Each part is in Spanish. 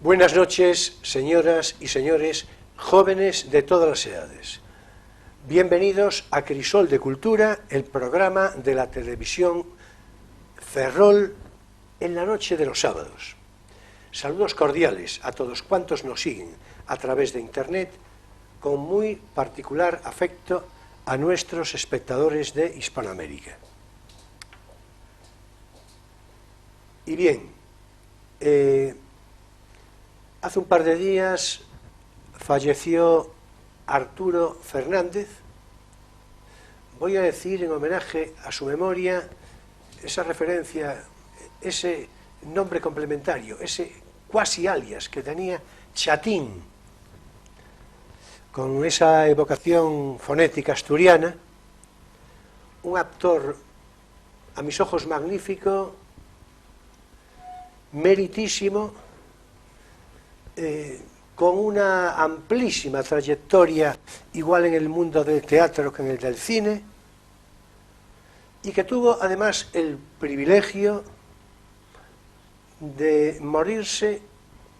Buenas noches, señoras y señores, jóvenes de todas las edades. Bienvenidos a Crisol de Cultura, el programa de la televisión Ferrol en la noche de los sábados. Saludos cordiales a todos cuantos nos siguen a través de Internet, con muy particular afecto a nuestros espectadores de Hispanoamérica. Y bien, hace un par de días falleció Arturo Fernández. Voy a decir en homenaje a su memoria esa referencia, ese nombre complementario, ese cuasi alias que tenía, Chatín, con esa evocación fonética asturiana, un actor a mis ojos magnífico, meritísimo, con una amplísima trayectoria, igual en el mundo del teatro que en el del cine, y que tuvo además el privilegio de morirse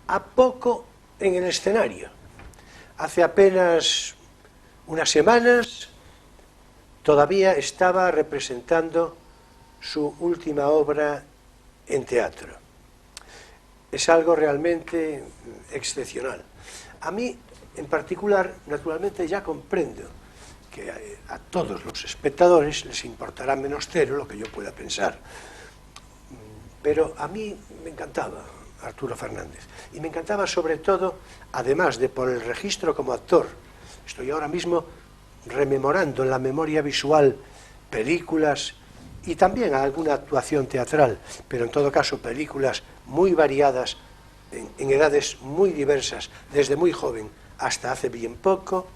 a poco en el escenario. Hace apenas unas semanas todavía estaba representando su última obra en teatro. Es algo realmente excepcional. A mí, en particular, naturalmente ya comprendo que a todos los espectadores les importará menos cero lo que yo pueda pensar. Pero a mí me encantaba Arturo Fernández. Y me encantaba sobre todo, además de por el registro como actor. Estoy ahora mismo rememorando en la memoria visual películas y también alguna actuación teatral, pero en todo caso películas muy variadas, en edades muy diversas, desde muy joven hasta hace bien poco.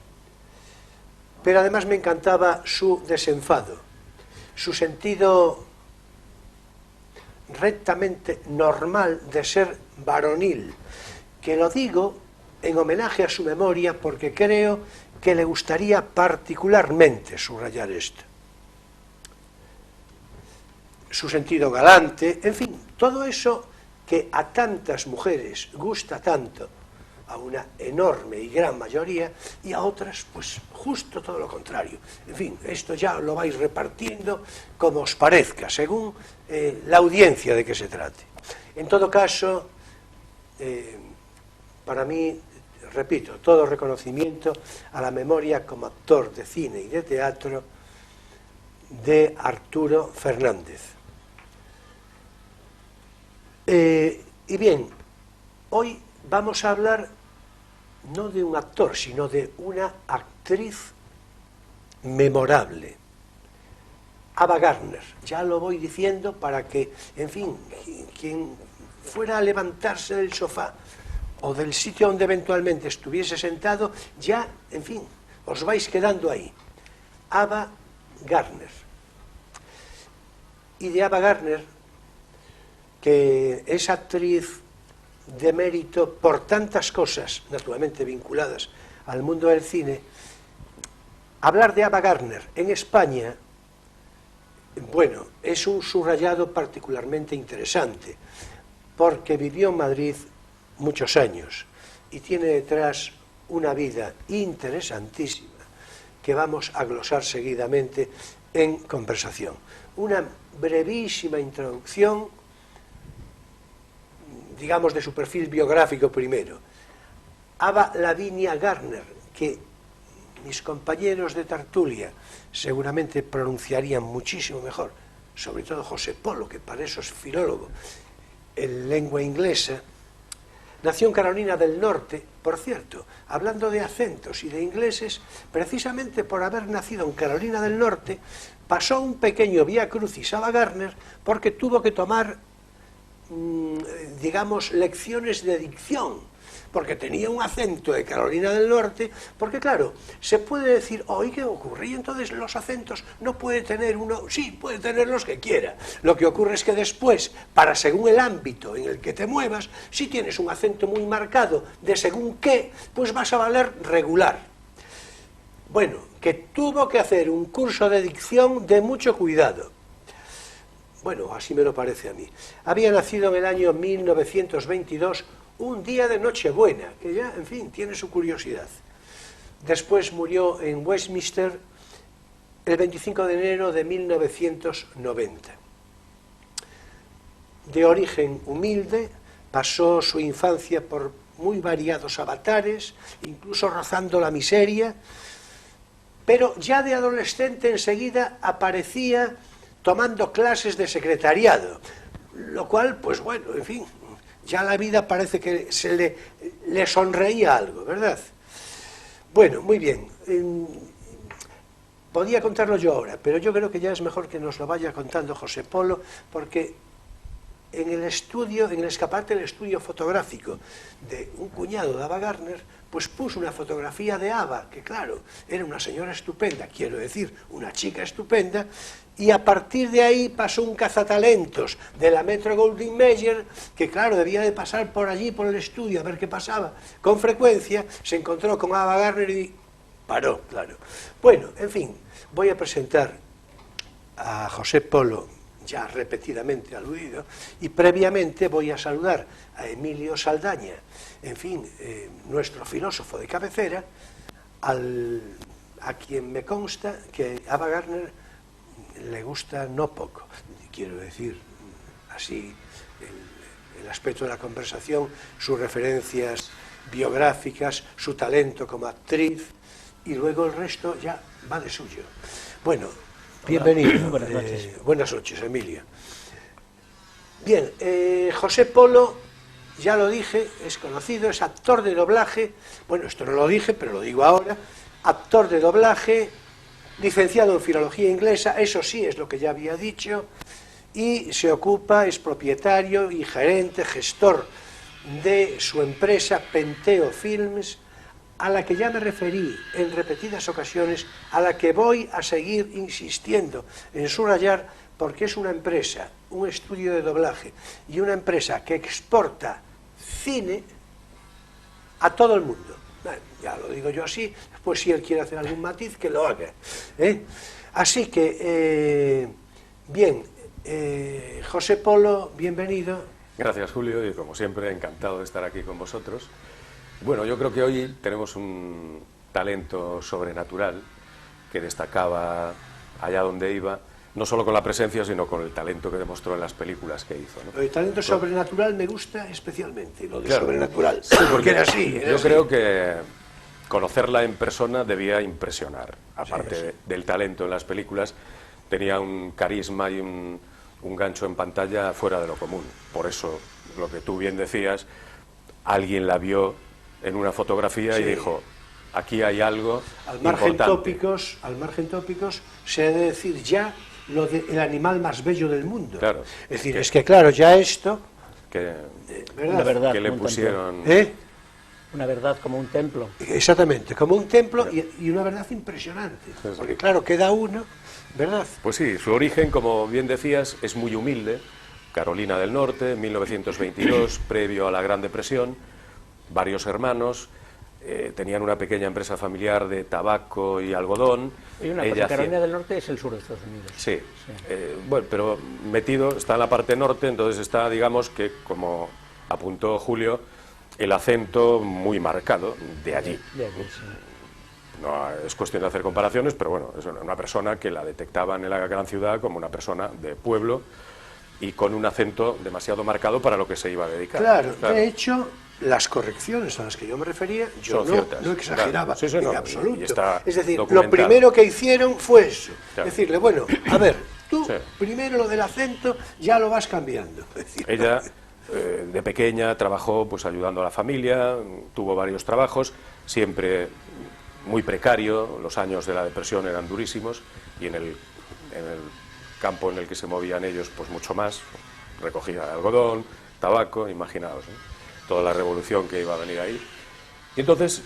Pero además me encantaba su desenfado, su sentido rectamente normal de ser varonil, que lo digo en homenaje a su memoria porque creo que le gustaría particularmente subrayar esto. Su sentido galante, en fin, todo eso que a tantas mujeres gusta tanto, a una enorme y gran mayoría, y a otras, pues, justo todo lo contrario. En fin, esto ya lo vais repartiendo como os parezca, según la audiencia de que se trate. En todo caso, para mí, repito, todo reconocimiento a la memoria como actor de cine y de teatro de Arturo Fernández. Y bien, hoy vamos a hablar no de un actor, sino de una actriz memorable, Ava Gardner. Ya lo voy diciendo para que, en fin, quien fuera a levantarse del sofá o del sitio donde eventualmente estuviese sentado, ya, en fin, os vais quedando ahí. Ava Gardner. Y de Ava Gardner, que es actriz de mérito por tantas cosas, naturalmente vinculadas al mundo del cine, hablar de Ava Gardner en España, bueno, es un subrayado particularmente interesante, porque vivió en Madrid muchos años y tiene detrás una vida interesantísima que vamos a glosar seguidamente en conversación. Una brevísima introducción, digamos, de su perfil biográfico primero. Ava Lavinia Gardner, que mis compañeros de tertulia seguramente pronunciarían muchísimo mejor, sobre todo José Polo, que para eso es filólogo en lengua inglesa, nació en Carolina del Norte. Por cierto, hablando de acentos y de ingleses, precisamente por haber nacido en Carolina del Norte, pasó un pequeño vía crucis Ava Gardner porque tuvo que tomar digamos, lecciones de dicción porque tenía un acento de Carolina del Norte, porque claro, se puede decir, oye, ¿qué ocurre? Y entonces los acentos no puede tener uno, sí, puede tener los que quiera. Lo que ocurre es que después, para según el ámbito en el que te muevas, si tienes un acento muy marcado de según qué, pues vas a valer regular. Bueno, que tuvo que hacer un curso de dicción de mucho cuidado. Bueno, así me lo parece a mí. Había nacido en el año 1922, un día de Nochebuena, que ya, en fin, tiene su curiosidad. Después murió en Westminster el 25 de enero de 1990. De origen humilde, pasó su infancia por muy variados avatares, incluso rozando la miseria, pero ya de adolescente enseguida aparecía tomando clases de secretariado, lo cual, pues bueno, en fin, ya la vida parece que se le sonreía algo, ¿verdad? Bueno, muy bien, podía contarlo yo ahora, pero yo creo que ya es mejor que nos lo vaya contando José Polo, porque en el estudio, en el escaparate del estudio fotográfico de un cuñado de Ava Gardner, pues puso una fotografía de Ava, que claro, era una señora estupenda, quiero decir, una chica estupenda, y a partir de ahí pasó un cazatalentos de la Metro-Goldwyn-Mayer, que claro, debía de pasar por allí, por el estudio, a ver qué pasaba. Con frecuencia se encontró con Ava Gardner y paró, claro. Bueno, en fin, voy a presentar a José Polo, ya repetidamente aludido, y previamente voy a saludar a Emilio Saldaña, en fin, nuestro filósofo de cabecera, a quien me consta que Ava Gardner le gusta no poco, quiero decir, así, el aspecto de la conversación, sus referencias biográficas, su talento como actriz, y luego el resto ya va de suyo. Bueno, bienvenido. Buenas noches. Buenas noches, Emilio. Bien, José Polo, ya lo dije, es conocido, es actor de doblaje, bueno, esto no lo dije, pero lo digo ahora, actor de doblaje, licenciado en filología inglesa, eso sí es lo que ya había dicho, y se ocupa, es propietario y gerente, gestor de su empresa Penteo Films, a la que ya me referí en repetidas ocasiones, a la que voy a seguir insistiendo en subrayar, porque es una empresa, un estudio de doblaje y una empresa que exporta cine a todo el mundo. Bueno, ya lo digo yo así, después si él quiere hacer algún matiz, que lo haga. Así que, bien, José Polo, bienvenido. Gracias, Julio, y como siempre, encantado de estar aquí con vosotros. Bueno, yo creo que hoy tenemos un talento sobrenatural que destacaba allá donde iba, no solo con la presencia, sino con el talento que demostró en las películas que hizo, ¿no? El talento sobrenatural me gusta especialmente, lo de claro, sobrenatural, sí, porque era así. Yo creo que conocerla en persona debía impresionar, aparte sí. del talento en las películas, tenía un carisma y un gancho en pantalla fuera de lo común. Por eso, lo que tú bien decías, alguien la vio en una fotografía y dijo, aquí hay algo al margen importante. Al margen tópicos, se debe decir ya lo del animal más bello del mundo. Claro, es decir, es que claro, ya esto... Una verdad que le como un pusieron... Una verdad como un templo. Exactamente, como un templo y una verdad impresionante. Sí. Porque claro, queda uno, ¿verdad? Pues sí, su origen, como bien decías, es muy humilde. Carolina del Norte, 1922, previo a la Gran Depresión, varios hermanos, tenían una pequeña empresa familiar de tabaco y algodón. Y una cosa, Carolina del Norte es el sur de Estados Unidos. Sí, bueno, pero metido, está en la parte norte, entonces está, digamos, que como apuntó Julio, el acento muy marcado de allí. De allí, sí. No es cuestión de hacer comparaciones, pero bueno, es una persona que la detectaban en la gran ciudad como una persona de pueblo y con un acento demasiado marcado para lo que se iba a dedicar. Claro. De hecho, las correcciones a las que yo me refería, yo no exageraba, claro. en No, absoluto. y es decir, documentado. lo primero que hicieron fue eso. Claro. Decirle, bueno, a ver, tú primero lo del acento ya lo vas cambiando. Es decir, ella, de pequeña, trabajó pues ayudando a la familia, tuvo varios trabajos, siempre muy precario, los años de la depresión eran durísimos y en el campo en el que se movían ellos, pues mucho más, recogía algodón, tabaco, imaginaos, ¿no? toda la revolución que iba a venir ahí. Y entonces,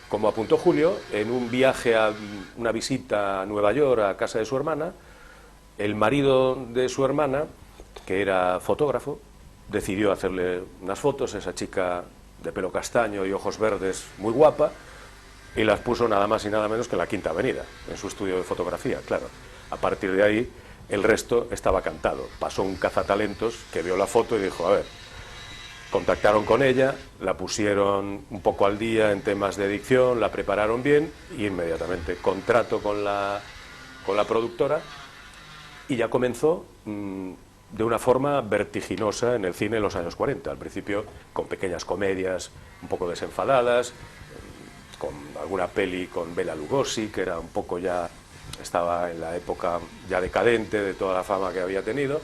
como apuntó Julio, en un viaje a una visita a Nueva York a casa de su hermana, el marido de su hermana, que era fotógrafo, decidió hacerle unas fotos a esa chica de pelo castaño y ojos verdes muy guapa, y las puso nada más y nada menos que en la Quinta Avenida, en su estudio de fotografía, claro. A partir de ahí, el resto estaba cantado. Pasó un cazatalentos que vio la foto y dijo, a ver, contactaron con ella, la pusieron un poco al día en temas de edición, la prepararon bien y inmediatamente contrato con la productora, y ya comenzó de una forma vertiginosa en el cine en los años 40, al principio con pequeñas comedias un poco desenfadadas, con alguna peli con Bela Lugosi, que era un poco ya, estaba en la época ya decadente de toda la fama que había tenido,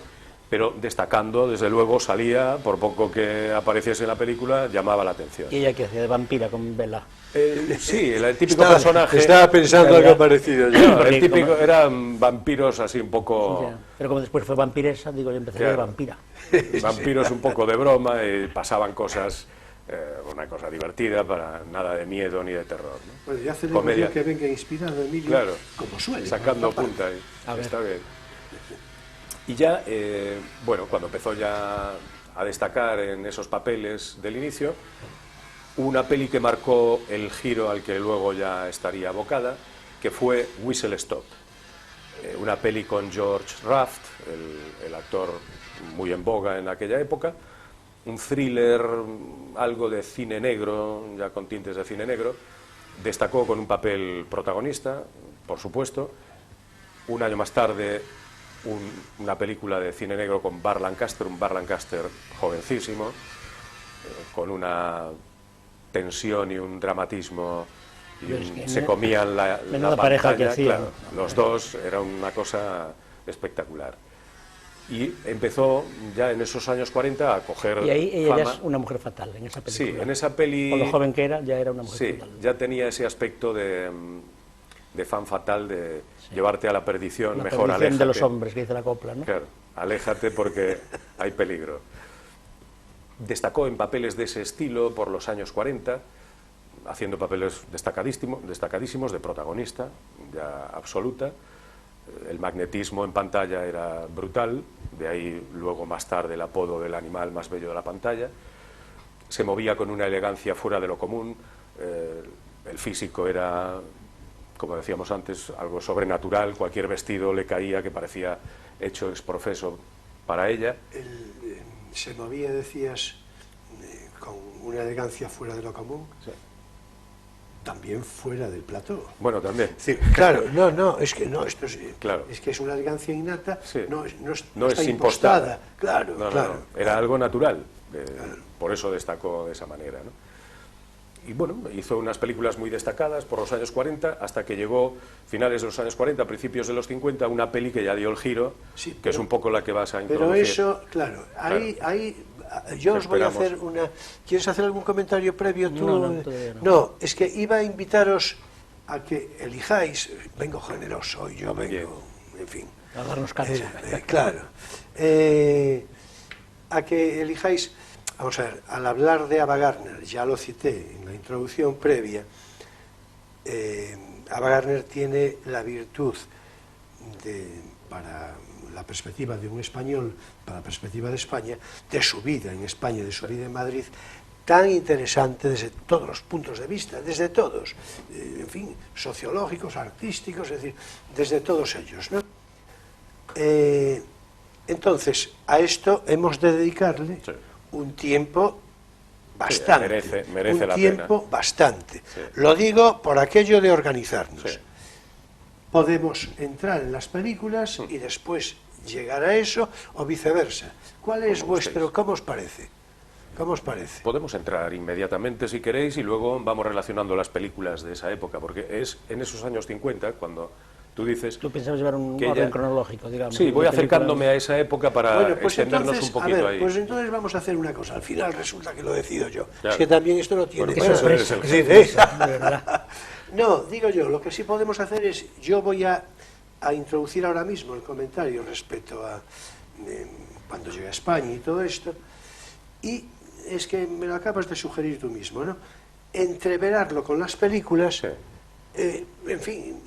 pero destacando, desde luego, salía, por poco que apareciese en la película, llamaba la atención. ¿Y ella qué hacía de vampira con Bela? Sí, el típico personaje... Estaba pensando algo parecido yo. No, el típico, eran vampiros así un poco... Ya. Pero como después fue vampiresa, digo, yo empecé de vampira. Vampiros un poco de broma, y pasaban cosas, una cosa divertida, para nada de miedo ni de terror, ¿no? Bueno, ya celebración que venga inspirado, Emilio, claro, como suele. sacando punta ahí, está bien. Y ya, bueno, cuando empezó ya a destacar en esos papeles del inicio, una peli que marcó el giro al que luego ya estaría abocada, que fue Whistle Stop. Una peli con George Raft, el actor muy en boga en aquella época, un thriller, algo de cine negro, ya con tintes de cine negro. Destacó con un papel protagonista, por supuesto. Un año más tarde, una película de cine negro con Burt Lancaster, un Burt Lancaster jovencísimo, con una tensión y un dramatismo, y se comían la pareja pantalla, que hacían. claro, los dos, era una cosa espectacular. Y empezó ya en esos años 40 a coger y ahí ella fama. Ya es una mujer fatal en esa película. Sí, en esa peli... Con lo joven que era, ya era una mujer fatal. Sí, ya tenía ese aspecto de femme fatal, de llevarte a la perdición, la mejor perdición aléjate. de los hombres, que dice la copla, ¿no? Claro, aléjate porque hay peligro. Destacó en papeles de ese estilo por los años 40, haciendo papeles destacadísimos de protagonista, ya absoluta. El magnetismo en pantalla era brutal, de ahí luego más tarde el apodo del animal más bello de la pantalla. Se movía con una elegancia fuera de lo común, el físico era, como decíamos antes, algo sobrenatural, cualquier vestido le caía que parecía hecho ex profeso para ella. Se movía, decías, con una elegancia fuera de lo común. Sí. También fuera del plató. Bueno, también. Sí, claro, es que no, esto es, claro. Es que es una elegancia innata, sí. no es está impostada. Claro, claro. No. Era algo natural, por eso destacó de esa manera, ¿no? Y bueno, hizo unas películas muy destacadas por los años 40, hasta que llegó, finales de los años 40, principios de los 50, una peli que ya dio el giro, sí, pero, que es un poco la que vas a introducir. Pero eso, claro, ahí yo os voy a hacer una... ¿Quieres hacer algún comentario previo tú? No, es que iba a invitaros a que elijáis, vengo generoso, yo vengo, en fin. A darnos cancha. Claro. A que elijáis... Vamos a ver, al hablar de Ava Gardner, ya lo cité en la introducción previa, Ava Gardner tiene la virtud para la perspectiva de un español, para la perspectiva de España, de su vida en España, de su vida en Madrid, tan interesante desde todos los puntos de vista, desde todos, en fin, sociológicos, artísticos, es decir, desde todos ellos, ¿no? Entonces, a esto hemos de dedicarle... Sí. Un tiempo bastante, merece un la tiempo pena. Bastante. Sí. Lo digo por aquello de organizarnos. Sí. Podemos entrar en las películas y después llegar a eso o viceversa. ¿Cuál es vuestro? ¿Cómo os parece? ¿Cómo os parece? Podemos entrar inmediatamente si queréis y luego vamos relacionando las películas de esa época, porque es en esos años 50 cuando... Tú dices... Tú pensabas llevar un orden cronológico, digamos. Sí, voy acercándome a esa época para extendernos entonces, un poquito a ver, ahí. Pues entonces vamos a hacer una cosa. Al final resulta que lo decido yo. Claro. Es que también esto no tiene... Bueno, pues No, digo yo, lo que sí podemos hacer es... Yo voy a introducir ahora mismo el comentario respecto a cuando llegué a España y todo esto. Y es que me lo acabas de sugerir tú mismo, ¿no? Entreverarlo con las películas, Sí. En fin,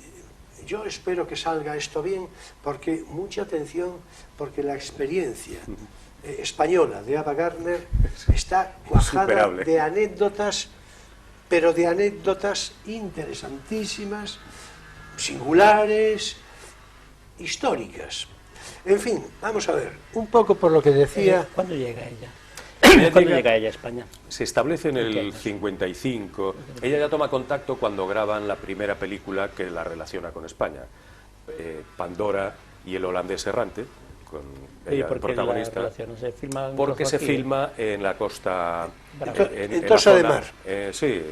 yo espero que salga esto bien, porque mucha atención, porque la experiencia española de Ava Gardner está cuajada Insuperable. de anécdotas, pero de anécdotas interesantísimas, singulares, históricas. En fin, vamos a ver, un poco por lo que decía... ¿Cuándo llega ella? Ella ¿Cuándo llega ella a España? Se establece en el años? 55. Ella ya toma contacto cuando graban la primera película que la relaciona con España, Pandora y el holandés errante, con ¿Y ella, por el qué la protagonista. relación? ¿Se filma en Porque se aquí? filma en la costa... Brava. En la Tossa de zona, Mar. Sí,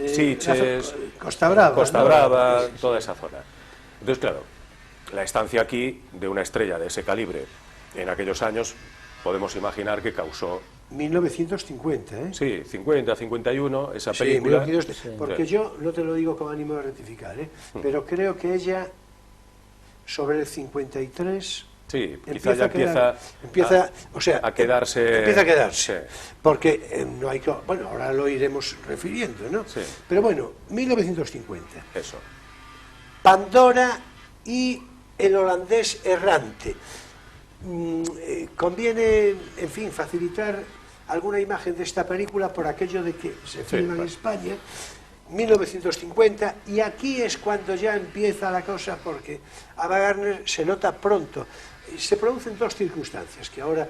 Sitges, Costa Brava. Costa ¿no? Brava, toda esa zona. Entonces, claro, la estancia aquí de una estrella de ese calibre en aquellos años, podemos imaginar que causó... 1950, ¿eh? Sí, 50, 51, esa Sí, película... 1950, porque yo no te lo digo con ánimo de rectificar, ¿eh? Pero creo que ella, sobre el 53... Sí, quizá ya empieza a quedarse... Empieza a quedarse, Sí. porque no hay que... Bueno, ahora lo iremos refiriendo, ¿no? Sí. Pero bueno, 1950. Eso. Pandora y el holandés errante. Conviene, en fin, facilitar alguna imagen de esta película por aquello de que se filma en claro. España, 1950, y aquí es cuando ya empieza la cosa, porque Ava Gardner se nota pronto. Se producen dos circunstancias que ahora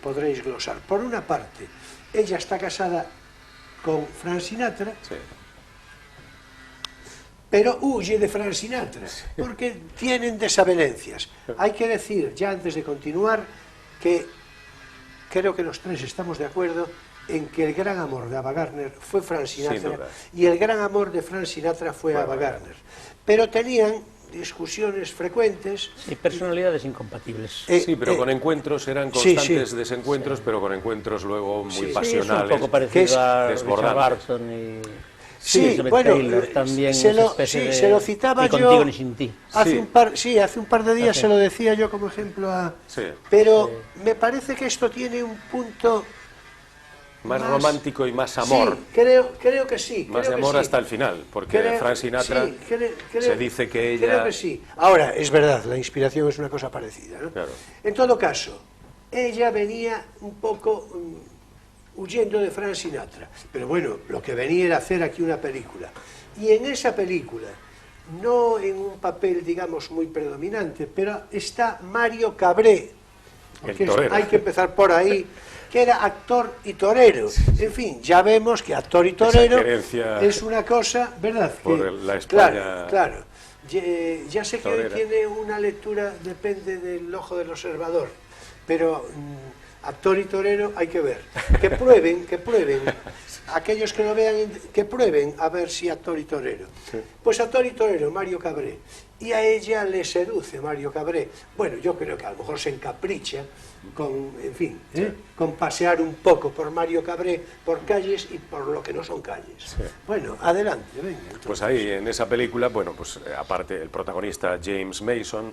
podréis glosar. Por una parte, ella está casada con Frank Sinatra, Sí. pero huye de Frank Sinatra, porque tienen desavenencias. Hay que decir, ya antes de continuar, que creo que los tres estamos de acuerdo en que el gran amor de Ava Gardner fue Frank Sinatra, duda. y el gran amor de Frank Sinatra fue Ava Gardner. Pero tenían discusiones frecuentes. Sí, personalidades incompatibles. Sí, pero con encuentros eran sí, constantes sí. desencuentros, pero con encuentros luego muy Sí, pasionales. Sí, es un poco que es parecido a Richard desbordante. Barton y... Sí, Elizabeth bueno, Taylor, también se esa lo, especie sí, de se lo citaba ni yo contigo ni sin ti. hace Sí. hace un par de días se lo decía yo como ejemplo a... Sí. Pero me parece que esto tiene un punto... Más romántico y más amor. Sí, creo que sí. Más creo de que amor sí. hasta el final, porque Frank Sinatra sí, se dice que ella... Creo que sí. Ahora, es verdad, la inspiración es una cosa parecida, ¿no? Claro. En todo caso, ella venía un poco huyendo de Frank Sinatra. Pero bueno, lo que venía era hacer aquí una película. Y en esa película, no en un papel, digamos, muy predominante, pero está Mario Cabré. Porque El torero. hay que empezar por ahí, que era actor y torero. En fin, ya vemos que actor y torero querencia es una cosa, ¿verdad? por Que, la España claro. Ya sé que hoy torera. tiene una lectura, depende del ojo del observador, pero actor y torero hay que ver. Que prueben, aquellos que lo vean, que prueben a ver si actor y torero. Pues actor y torero, Mario Cabré. Y a ella le seduce Mario Cabré. Bueno, yo creo que a lo mejor se encapricha con, en fin, con pasear un poco por Mario Cabré, por calles y por lo que no son calles. Sí. Bueno, adelante, venga. Entonces. Pues ahí, en esa película, bueno, pues aparte el protagonista James Mason,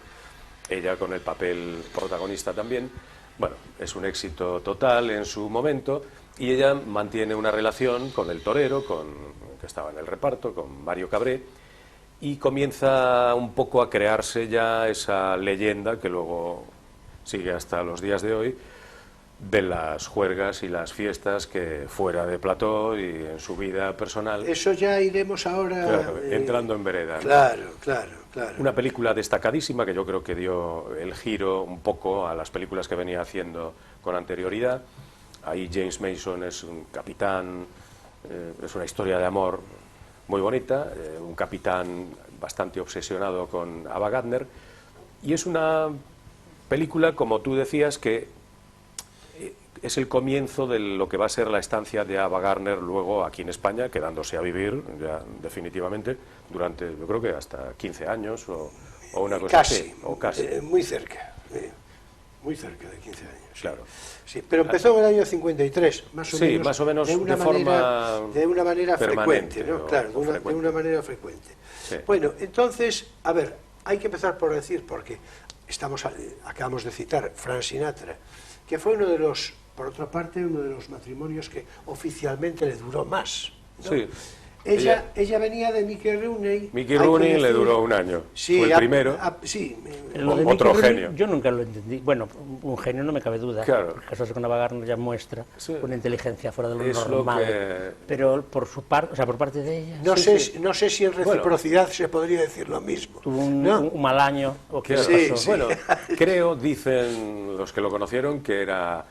ella con el papel protagonista también, bueno, es un éxito total en su momento, y ella mantiene una relación con el torero, que estaba en el reparto, con Mario Cabré, y comienza un poco a crearse ya esa leyenda que luego sigue hasta los días de hoy, de las juergas y las fiestas que fuera de plató y en su vida personal. Eso ya iremos ahora... Claro, entrando en vereda, ¿no? Claro. Una película destacadísima que yo creo que dio el giro un poco a las películas que venía haciendo con anterioridad. Ahí James Mason es un capitán, es una historia de amor muy bonita, un capitán bastante obsesionado con Ava Gardner, y es una película, como tú decías, que es el comienzo de lo que va a ser la estancia de Ava Gardner luego aquí en España, quedándose a vivir ya definitivamente durante, yo creo que hasta 15 años o una cosa así, o casi. Muy cerca de 15 años. Claro. Sí, pero empezó en el año 53, más o Sí, menos. más o menos de una manera frecuente, ¿no? Claro, de una manera frecuente. Sí. Bueno, entonces, a ver, hay que empezar por decir, porque acabamos de citar Frank Sinatra, que fue uno de los por otra parte, uno de los matrimonios que oficialmente le duró más, ¿no? Sí. Ella venía de Mickey Rooney. Mickey Rooney le duró un año. Sí, fue el primero. Sí. Pero lo de Otro Mickey Rooney, genio. yo nunca lo entendí. Bueno, un genio no me cabe duda. Claro. Casarse con Ava Gardner ya muestra Sí. una inteligencia fuera de lo Es lo normal. que- Pero por su parte, o sea, por parte de ella, No, sí, sé, no sé si en reciprocidad se podría decir lo mismo. tuvo un, ¿no? un mal año o qué Claro. le Sí, pasó. sí. Bueno, creo, dicen los que lo conocieron, que era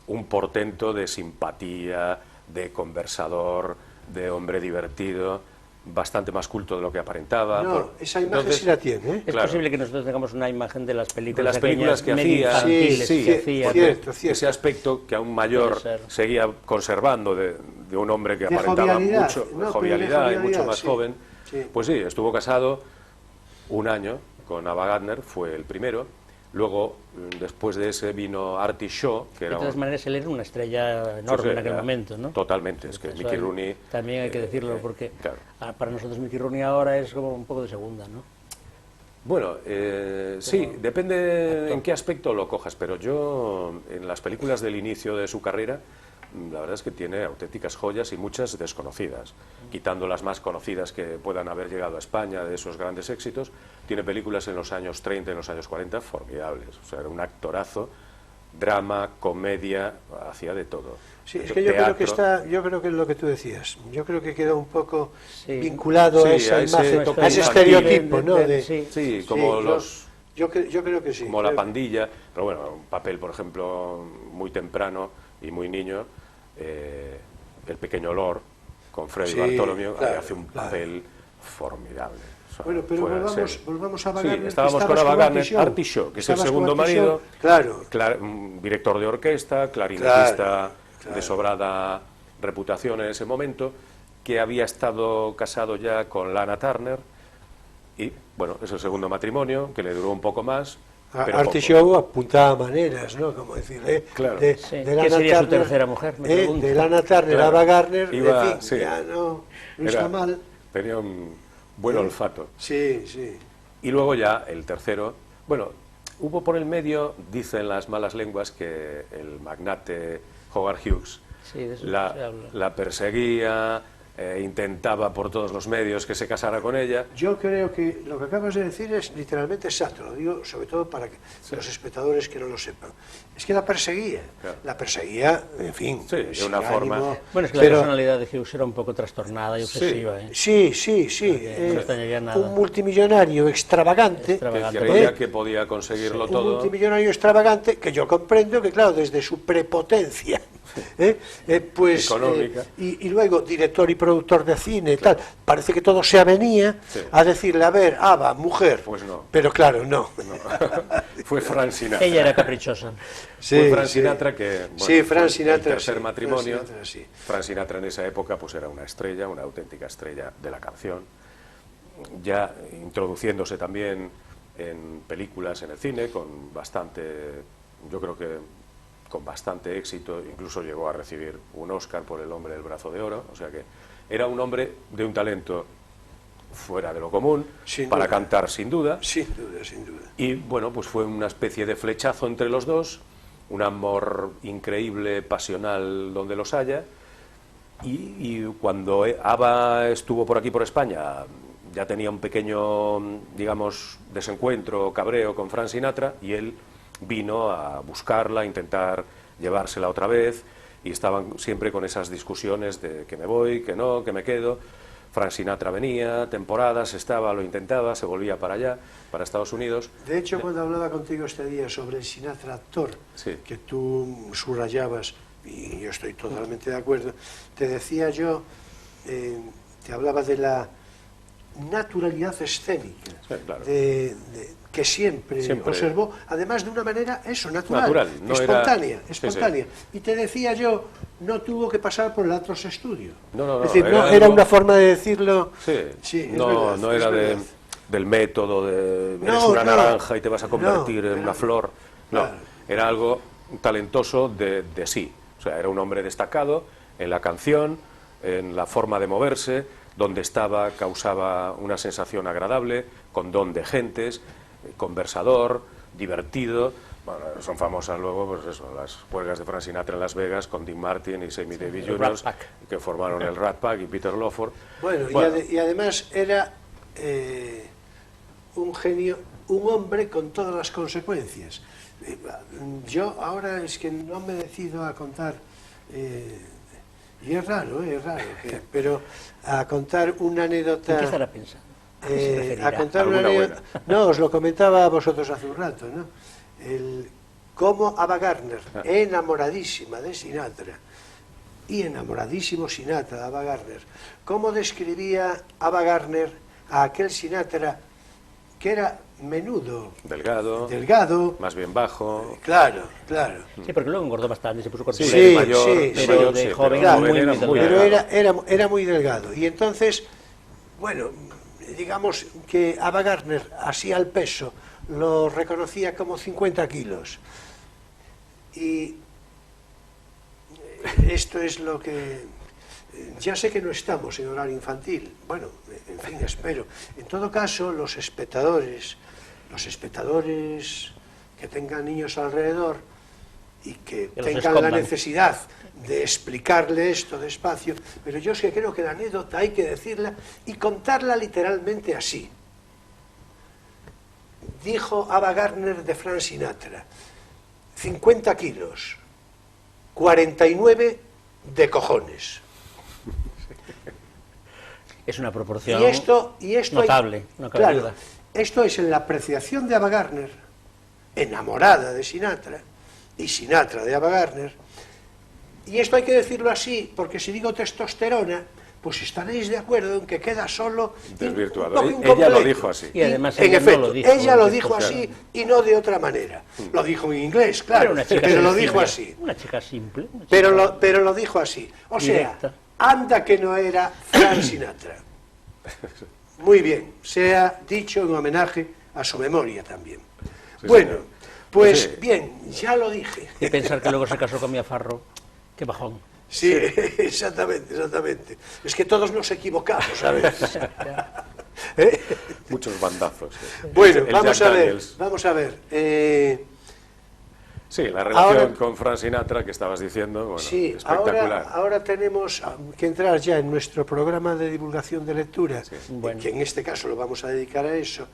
un portento de simpatía, de conversador, de hombre divertido, bastante más culto de lo que aparentaba. No, esa imagen Entonces, sí la tiene, ¿eh? Es claro. posible que nosotros tengamos una imagen de las películas, De las películas que aquellas medio hacía, infantiles sí, que sí, hacía. porque cierto. ese aspecto que aún mayor Puede ser. seguía conservando de un hombre que De aparentaba jovialidad, mucho no, pero de jovialidad y mucho jovialidad, más sí. joven. Sí. Pues sí, estuvo casado un año con Ava Gardner, fue el primero. Luego, después de ese, vino Artie Shaw, que De era todas un... maneras, él era una estrella enorme Sí, en aquel era- momento, ¿no? Totalmente, es que Eso Mickey hay- Rooney... También hay que decirlo, porque claro. para nosotros Mickey Rooney ahora es como un poco de segunda, ¿no? Bueno, sí, depende en qué aspecto lo cojas, pero yo en las películas del inicio de su carrera, la verdad es que tiene auténticas joyas y muchas desconocidas, quitando las más conocidas que puedan haber llegado a España de esos grandes éxitos, tiene películas en los años 30 y en los años 40 formidables, o sea, era un actorazo, drama, comedia, hacía de todo. Sí, es que yo creo que Teatro. yo creo que es lo que tú decías. Yo creo que queda un poco Sí. vinculado Sí, a esa a ese imagen, toque a ese infantil. estereotipo, ¿no? Sí. Sí, como yo creo que sí. como la Creo- pandilla, pero bueno, un papel, por ejemplo, muy temprano y muy niño, el pequeño Lord, con Freddy Sí, Bartholomew, ahí claro, hace un claro. papel formidable. O sea, Bueno, pero fuera de serie. volvamos a Ava Sí, Gardner, que estábamos con estabas Ava con Gardner, Artie Shaw. Artie Shaw, que es el Estabas segundo con Artie Shaw. marido, Claro. un director de orquesta, clarinetista Claro. de sobrada reputación en ese momento, que había estado casado ya con Lana Turner, y bueno, es el segundo matrimonio, que le duró un poco más. Pero Artie poco. Shaw apuntaba maneras, ¿no? Como decir, Claro. Sí. ¿Qué sería su tercera mujer? Me pregunto. de Lana Turner Claro. a Ava Gardner, Iba- en fin, sí. ya no está Era- mal. Tenía un buen olfato. Sí, sí. Y luego ya el tercero, bueno, hubo por el medio, dicen las malas lenguas, que el magnate Howard Hughes Sí, de eso se la, habla. la perseguía, intentaba por todos los medios que se casara con ella. Yo creo que lo que acabas de decir es literalmente exacto, lo digo sobre todo para que los espectadores que no lo sepan. Es que la perseguía, en fin, Sí, de sin una forma. ánimo, Bueno, es que pero- la personalidad de Hughes era un poco trastornada y obsesiva, ¿eh? Sí, no me extrañaría nada. un multimillonario extravagante, Extravagante. Que creía que podía conseguirlo un todo. multimillonario extravagante, que yo comprendo que, claro, desde su prepotencia, pues, Económica. y luego director y productor de cine y tal, parece que todo se avenía Sí. a decirle, a ver, Ava, mujer, Pues no. pero claro, no. Fue Frank Sinatra. Ella era caprichosa. Fue Frank sí. Sinatra que bueno, Sí, Frank fue Sinatra, el tercer sí, matrimonio. Frank Sinatra, sí. Frank Sinatra en esa época pues era una estrella, una auténtica estrella de la canción, ya introduciéndose también en películas, en el cine, con bastante, yo creo que con bastante éxito, incluso llegó a recibir un Oscar por El hombre del brazo de oro, o sea que era un hombre de un talento fuera de lo común, Sin para duda. cantar sin duda. Sin duda, sin duda. Y bueno, pues fue una especie de flechazo entre los dos, un amor increíble, pasional, donde los haya. Y cuando Ava estuvo por aquí, por España, ya tenía un pequeño, digamos, desencuentro, cabreo con Frank Sinatra, y él vino a buscarla, a intentar llevársela otra vez, y estaban siempre con esas discusiones de que me voy, que no, que me quedo. Frank Sinatra venía, temporadas, estaba, lo intentaba, se volvía para allá, para Estados Unidos. De hecho, cuando hablaba contigo este día sobre el Sinatra actor, Sí. que tú subrayabas, y yo estoy totalmente de acuerdo, te decía yo, te hablaba de la naturalidad escénica, Sí, claro. que siempre observó, además de una manera, eso, natural, no era- espontánea, Sí, sí. espontánea. Y te decía yo, no tuvo que pasar por el Atlas Studio. No, es decir, era era algo- una forma de decirlo. Sí, Sí, es no, verdad, no es era verdad. del método de eres No, una no. naranja y te vas a convertir No, en era- una flor. No, claro. era algo talentoso de sí. O sea, era un hombre destacado en la canción, en la forma de moverse, donde estaba causaba una sensación agradable, con don de gentes, conversador, divertido, Bueno, son famosas luego, pues eso, las huelgas de Frank Sinatra en Las Vegas con Dean Martin y Sammy Davis el Jr., Rat Pack. que formaron el Rat Pack, y Peter Lawford. Bueno, y además era un genio, un hombre con todas las consecuencias. Yo ahora es que no me decido a contar, y es raro, pero a contar una anécdota... ¿En qué estará pensando? A contar una ¿Alguna anécdota... No, os lo comentaba a vosotros hace un rato, ¿no? Cómo Ava Gardner, enamoradísima de Sinatra, y enamoradísimo Sinatra de Ava Gardner, cómo describía Ava Gardner a aquel Sinatra que era menudo, delgado, más bien bajo. claro. Sí, porque luego engordó bastante, se puso corpulento. Sí, pero de joven claro, muy pero delgado. era muy delgado. Y entonces, bueno, digamos que Ava Gardner, así al peso, lo reconocía como 50 kilos. Y esto es lo que... Ya sé que no estamos en horario infantil, bueno, en fin, espero. En todo caso, los espectadores que tengan niños alrededor y que tengan la necesidad de explicarle esto despacio, pero yo es que creo que la anécdota hay que decirla y contarla literalmente así. Dijo Ava Gardner de Frank Sinatra: 50 kilos, 49 de cojones. Es una proporción y esto notable, no cabe duda. Esto es en la apreciación de Ava Gardner, enamorada de Sinatra, y Sinatra de Ava Gardner. Y esto hay que decirlo así, porque si digo testosterona, pues estaréis de acuerdo en que queda solo desvirtuado. Ella lo dijo así. Y además en efecto, ella lo dijo claro. así y no de otra manera. Lo dijo en inglés, claro, pero lo dijo así. Una chica simple. Pero lo dijo así. O sea, anda que no era Frank Sinatra. Muy bien, sea dicho en homenaje a su memoria también. Sí, bueno, señor. Pues sí. Bien, ya lo dije. Y pensar que luego se casó con Mia Farrow, qué bajón. Sí, exactamente. Es que todos nos equivocamos, ¿sabes? Muchos bandazos. Bueno, vamos a ver. Sí, la relación con Frank Sinatra que estabas diciendo, bueno, sí, espectacular. Ahora tenemos que entrar ya en nuestro programa de divulgación de lectura, sí. Bueno. Que en este caso lo vamos a dedicar a eso.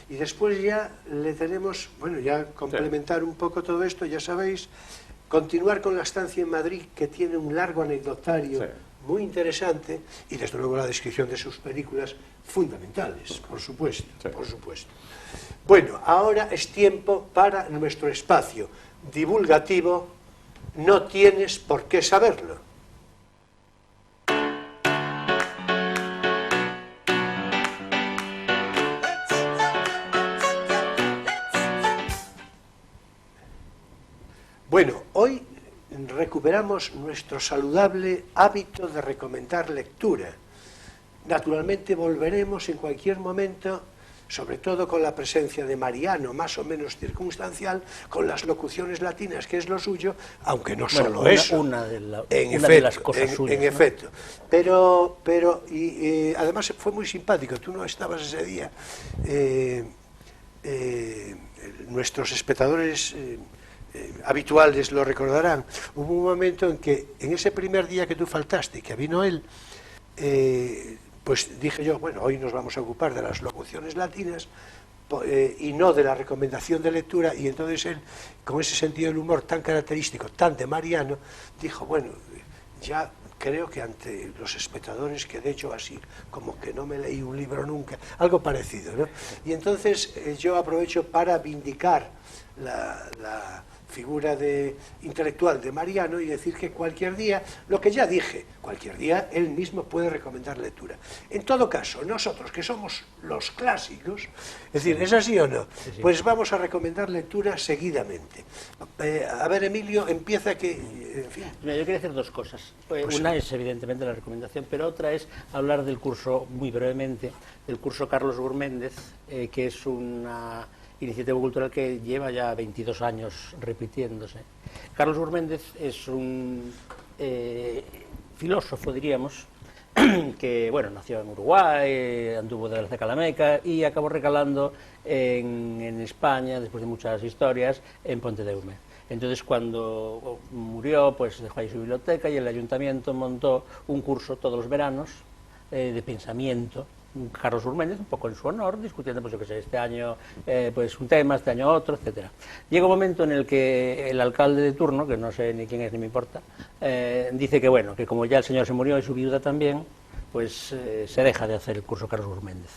Y después ya le tenemos, bueno, ya complementar un poco todo esto, ya sabéis, continuar con la estancia en Madrid, que tiene un largo anecdotario muy interesante, y desde luego la descripción de sus películas fundamentales, por supuesto. Bueno, ahora es tiempo para nuestro espacio divulgativo. No tienes por qué saberlo. Bueno, hoy recuperamos nuestro saludable hábito de recomendar lectura. Naturalmente volveremos en cualquier momento, sobre todo con la presencia de Mariano, más o menos circunstancial, con las locuciones latinas, que es lo suyo, aunque no solo eso. Una de las cosas suyas. En efecto. Pero además fue muy simpático, tú no estabas ese día. Nuestros espectadores habituales lo recordarán. Hubo un momento en que, en ese primer día que tú faltaste, que vino él, pues dije yo, bueno, hoy nos vamos a ocupar de las locuciones latinas y no de la recomendación de lectura, y entonces él, con ese sentido del humor tan característico, tan de Mariano, dijo, bueno, ya creo que ante los espectadores, que de hecho así, como que no me leí un libro nunca, algo parecido, ¿no? Y entonces yo aprovecho para vindicar la figura intelectual de Mariano y decir que cualquier día, lo que ya dije, cualquier día él mismo puede recomendar lectura. En todo caso, nosotros que somos los clásicos, es decir, ¿es así o no? Sí. Pues vamos a recomendar lectura seguidamente. A ver, Emilio, empieza que... En fin. Mira, yo quería hacer dos cosas. Una es evidentemente la recomendación, pero otra es hablar del curso, muy brevemente, del curso Carlos Gurméndez, que es una iniciativa cultural que lleva ya 22 años repitiéndose. Carlos Gurméndez es un filósofo, diríamos, que bueno, nació en Uruguay, anduvo de la Calameca y acabó recalando en España, después de muchas historias, en Pontedeume. Entonces, cuando murió, pues dejó ahí su biblioteca y el ayuntamiento montó un curso todos los veranos de pensamiento, Carlos Gurméndez, un poco en su honor, discutiendo, pues yo qué sé, este año pues un tema, este año otro, etcétera. Llega un momento en el que el alcalde de turno, que no sé ni quién es ni me importa, dice que bueno, que como ya el señor se murió y su viuda también, pues se deja de hacer el curso Carlos Gurméndez.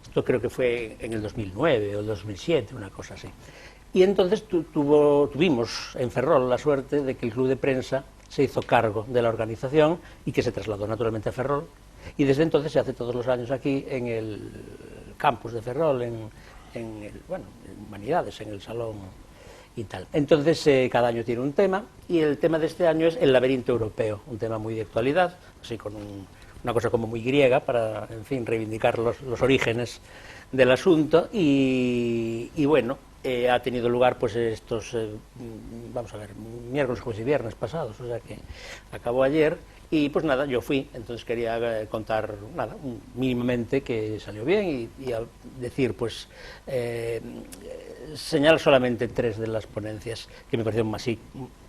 Esto creo que fue en el 2009 o el 2007, una cosa así. Y entonces tuvimos en Ferrol la suerte de que el club de prensa se hizo cargo de la organización y que se trasladó naturalmente a Ferrol. Y desde entonces se hace todos los años aquí en el campus de Ferrol, en Humanidades, en el salón y tal. Entonces cada año tiene un tema y el tema de este año es el laberinto europeo, un tema muy de actualidad, así con una cosa como muy griega para, en fin, reivindicar los orígenes del asunto y bueno, ha tenido lugar pues estos, vamos a ver, miércoles, jueves y viernes pasados, o sea que acabó ayer. Y pues nada, yo fui, entonces quería contar nada, mínimamente que salió bien y a decir, pues, señalar solamente 3 de las ponencias que me parecieron así,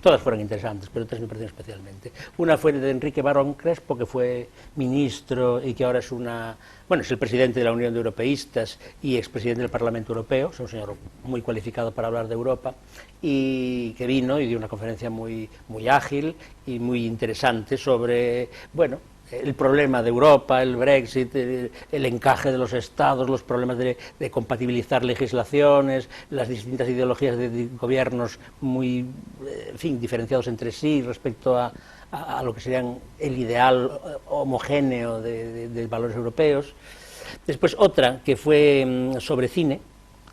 todas fueron interesantes, pero 3 me parecieron especialmente. Una fue de Enrique Barón Crespo, que fue ministro y que ahora es es el presidente de la Unión de Europeístas y expresidente del Parlamento Europeo, es un señor muy cualificado para hablar de Europa, y que vino y dio una conferencia muy ágil y muy interesante sobre, bueno, el problema de Europa, el Brexit, el encaje de los estados, los problemas de compatibilizar legislaciones, las distintas ideologías de gobiernos muy, en fin, diferenciados entre sí respecto a lo que serían el ideal homogéneo de valores europeos. Después otra que fue sobre cine,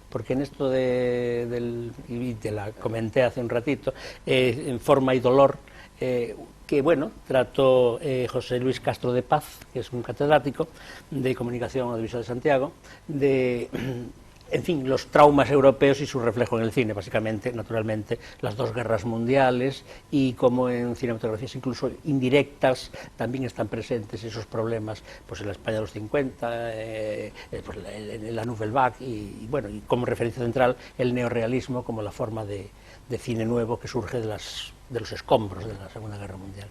porque en esto y te la comenté hace un ratito, en Forma y Dolor, que bueno, trató José Luis Castro de Paz, que es un catedrático de Comunicación Audiovisual de Santiago, en fin, los traumas europeos y su reflejo en el cine, básicamente, naturalmente, las 2 guerras mundiales y como en cinematografías incluso indirectas también están presentes esos problemas, pues en la España de los 50, pues en la Nouvelle Vague y bueno, y como referencia central el neorrealismo como la forma de cine nuevo que surge de los escombros de la Segunda Guerra Mundial.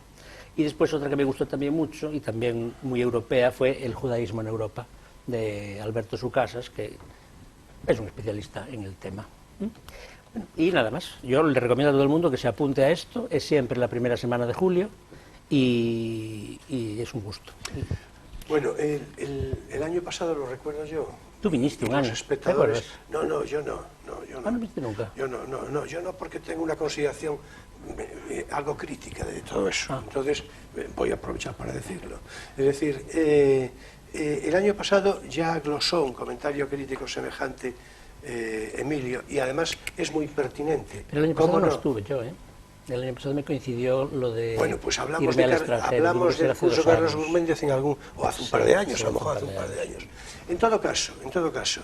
Y después otra que me gustó también mucho y también muy europea fue El judaísmo en Europa, de Alberto Sucasas, que es un especialista en el tema. Y nada más, yo le recomiendo a todo el mundo que se apunte a esto, es siempre la primera semana de julio y es un gusto. Bueno, el año pasado lo recuerdo yo. Tú viniste un año. Los espectadores. ¿Te acuerdas? No, yo no. ¿No viniste nunca? Yo no, porque tengo una consideración algo crítica de todo eso. Entonces voy a aprovechar para decirlo. Es decir, el año pasado ya glosó un comentario crítico semejante Emilio, y además es muy pertinente. Pero el año pasado no estuve yo, ¿eh? El año pasado me coincidió lo de. Bueno, pues hablamos del curso Carlos Gurméndez o hace un par de años, a lo mejor hace un par de años. En todo caso,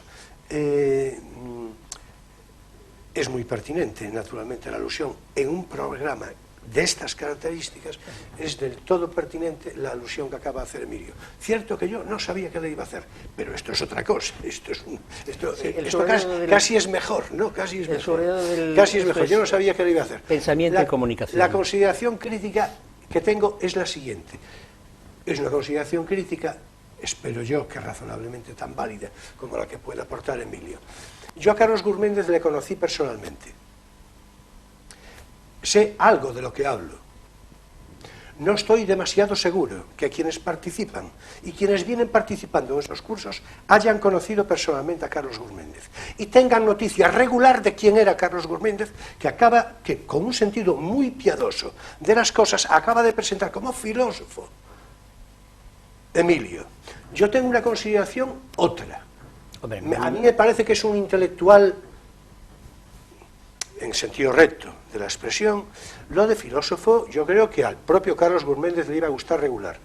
es muy pertinente, naturalmente, la alusión en un programa de estas características, es del todo pertinente la alusión que acaba de hacer Emilio. Cierto que yo no sabía qué le iba a hacer, pero esto es otra cosa, esto casi es mejor, ¿no? Casi es mejor, yo no sabía qué le iba a hacer. Pensamiento y comunicación. La consideración crítica que tengo es la siguiente, es una consideración crítica, espero yo que razonablemente tan válida como la que puede aportar Emilio. Yo a Carlos Gurméndez le conocí personalmente. Sé algo de lo que hablo. No estoy demasiado seguro que quienes participan y quienes vienen participando en estos cursos hayan conocido personalmente a Carlos Gurméndez y tengan noticia regular de quién era Carlos Gurméndez, que con un sentido muy piadoso de las cosas acaba de presentar como filósofo Emilio. Yo tengo una consideración otra. A mí me parece que es un intelectual en sentido recto de la expresión. Lo de filósofo yo creo que al propio Carlos Gurméndez le iba a gustar regular.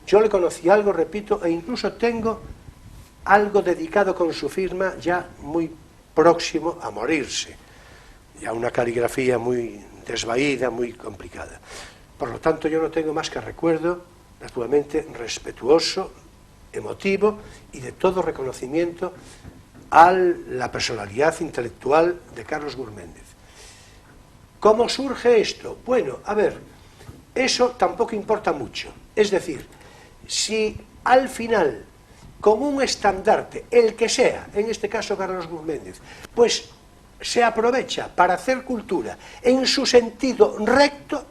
Yo le conocí algo, repito, e incluso tengo algo dedicado con su firma ya muy próximo a morirse, ya una caligrafía muy desvaída, muy complicada. Por lo tanto yo no tengo más que recuerdo naturalmente respetuoso, emotivo y de todo reconocimiento a la personalidad intelectual de Carlos Gurméndez. ¿Cómo surge esto? Bueno, a ver, eso tampoco importa mucho. Es decir, si al final, con un estandarte, el que sea, en este caso Carlos Gurméndez, pues se aprovecha para hacer cultura en su sentido recto,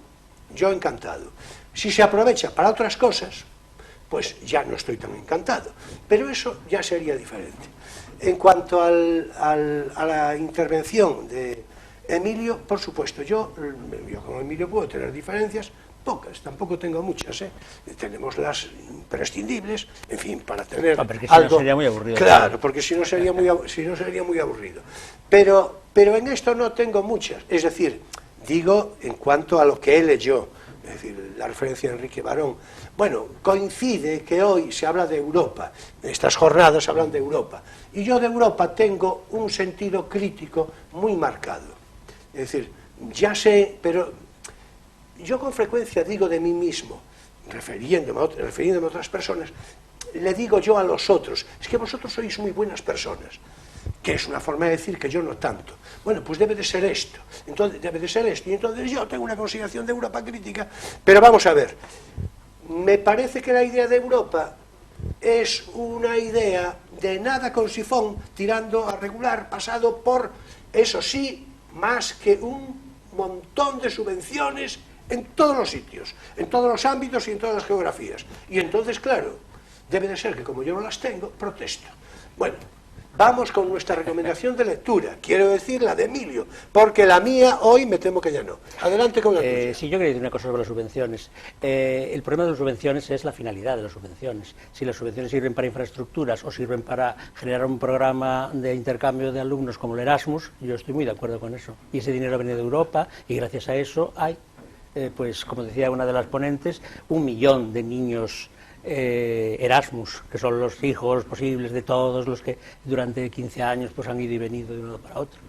yo encantado. Si se aprovecha para otras cosas, pues ya no estoy tan encantado. Pero eso ya sería diferente. En cuanto a la intervención de Emilio, por supuesto, yo con Emilio puedo tener diferencias, pocas, tampoco tengo muchas, tenemos las imprescindibles, en fin, para tener porque algo... Si no sería muy aburrido. Claro, porque si no sería muy aburrido. Pero en esto no tengo muchas, es decir, digo en cuanto a lo que él leyó, es decir, la referencia a Enrique Barón. Bueno, coincide que hoy se habla de Europa, estas jornadas se hablan de Europa, y yo de Europa tengo un sentido crítico muy marcado. Es decir, ya sé, pero yo con frecuencia digo de mí mismo, refiriéndome a otras personas, le digo yo a los otros, es que vosotros sois muy buenas personas, que es una forma de decir que yo no tanto. Bueno, pues debe de ser esto, entonces debe de ser esto, y entonces yo tengo una consideración de Europa crítica, pero vamos a ver, me parece que la idea de Europa es una idea de nada con sifón, tirando a regular, pasado por, eso sí, más que un montón de subvenciones en todos los sitios, en todos los ámbitos y en todas las geografías. Y entonces, claro, debe de ser que como yo no las tengo, protesto. Bueno, vamos con nuestra recomendación de lectura, quiero decir la de Emilio, porque la mía hoy me temo que ya no. Adelante con la tuya. Sí, yo quería decir una cosa sobre las subvenciones. El problema de las subvenciones es la finalidad de las subvenciones. Si las subvenciones sirven para infraestructuras o sirven para generar un programa de intercambio de alumnos como el Erasmus, yo estoy muy de acuerdo con eso. Y ese dinero viene de Europa y gracias a eso hay, pues como decía una de las ponentes, 1 millón de niños Erasmus, que son los hijos posibles de todos los que durante 15 años pues han ido y venido de un lado para otro.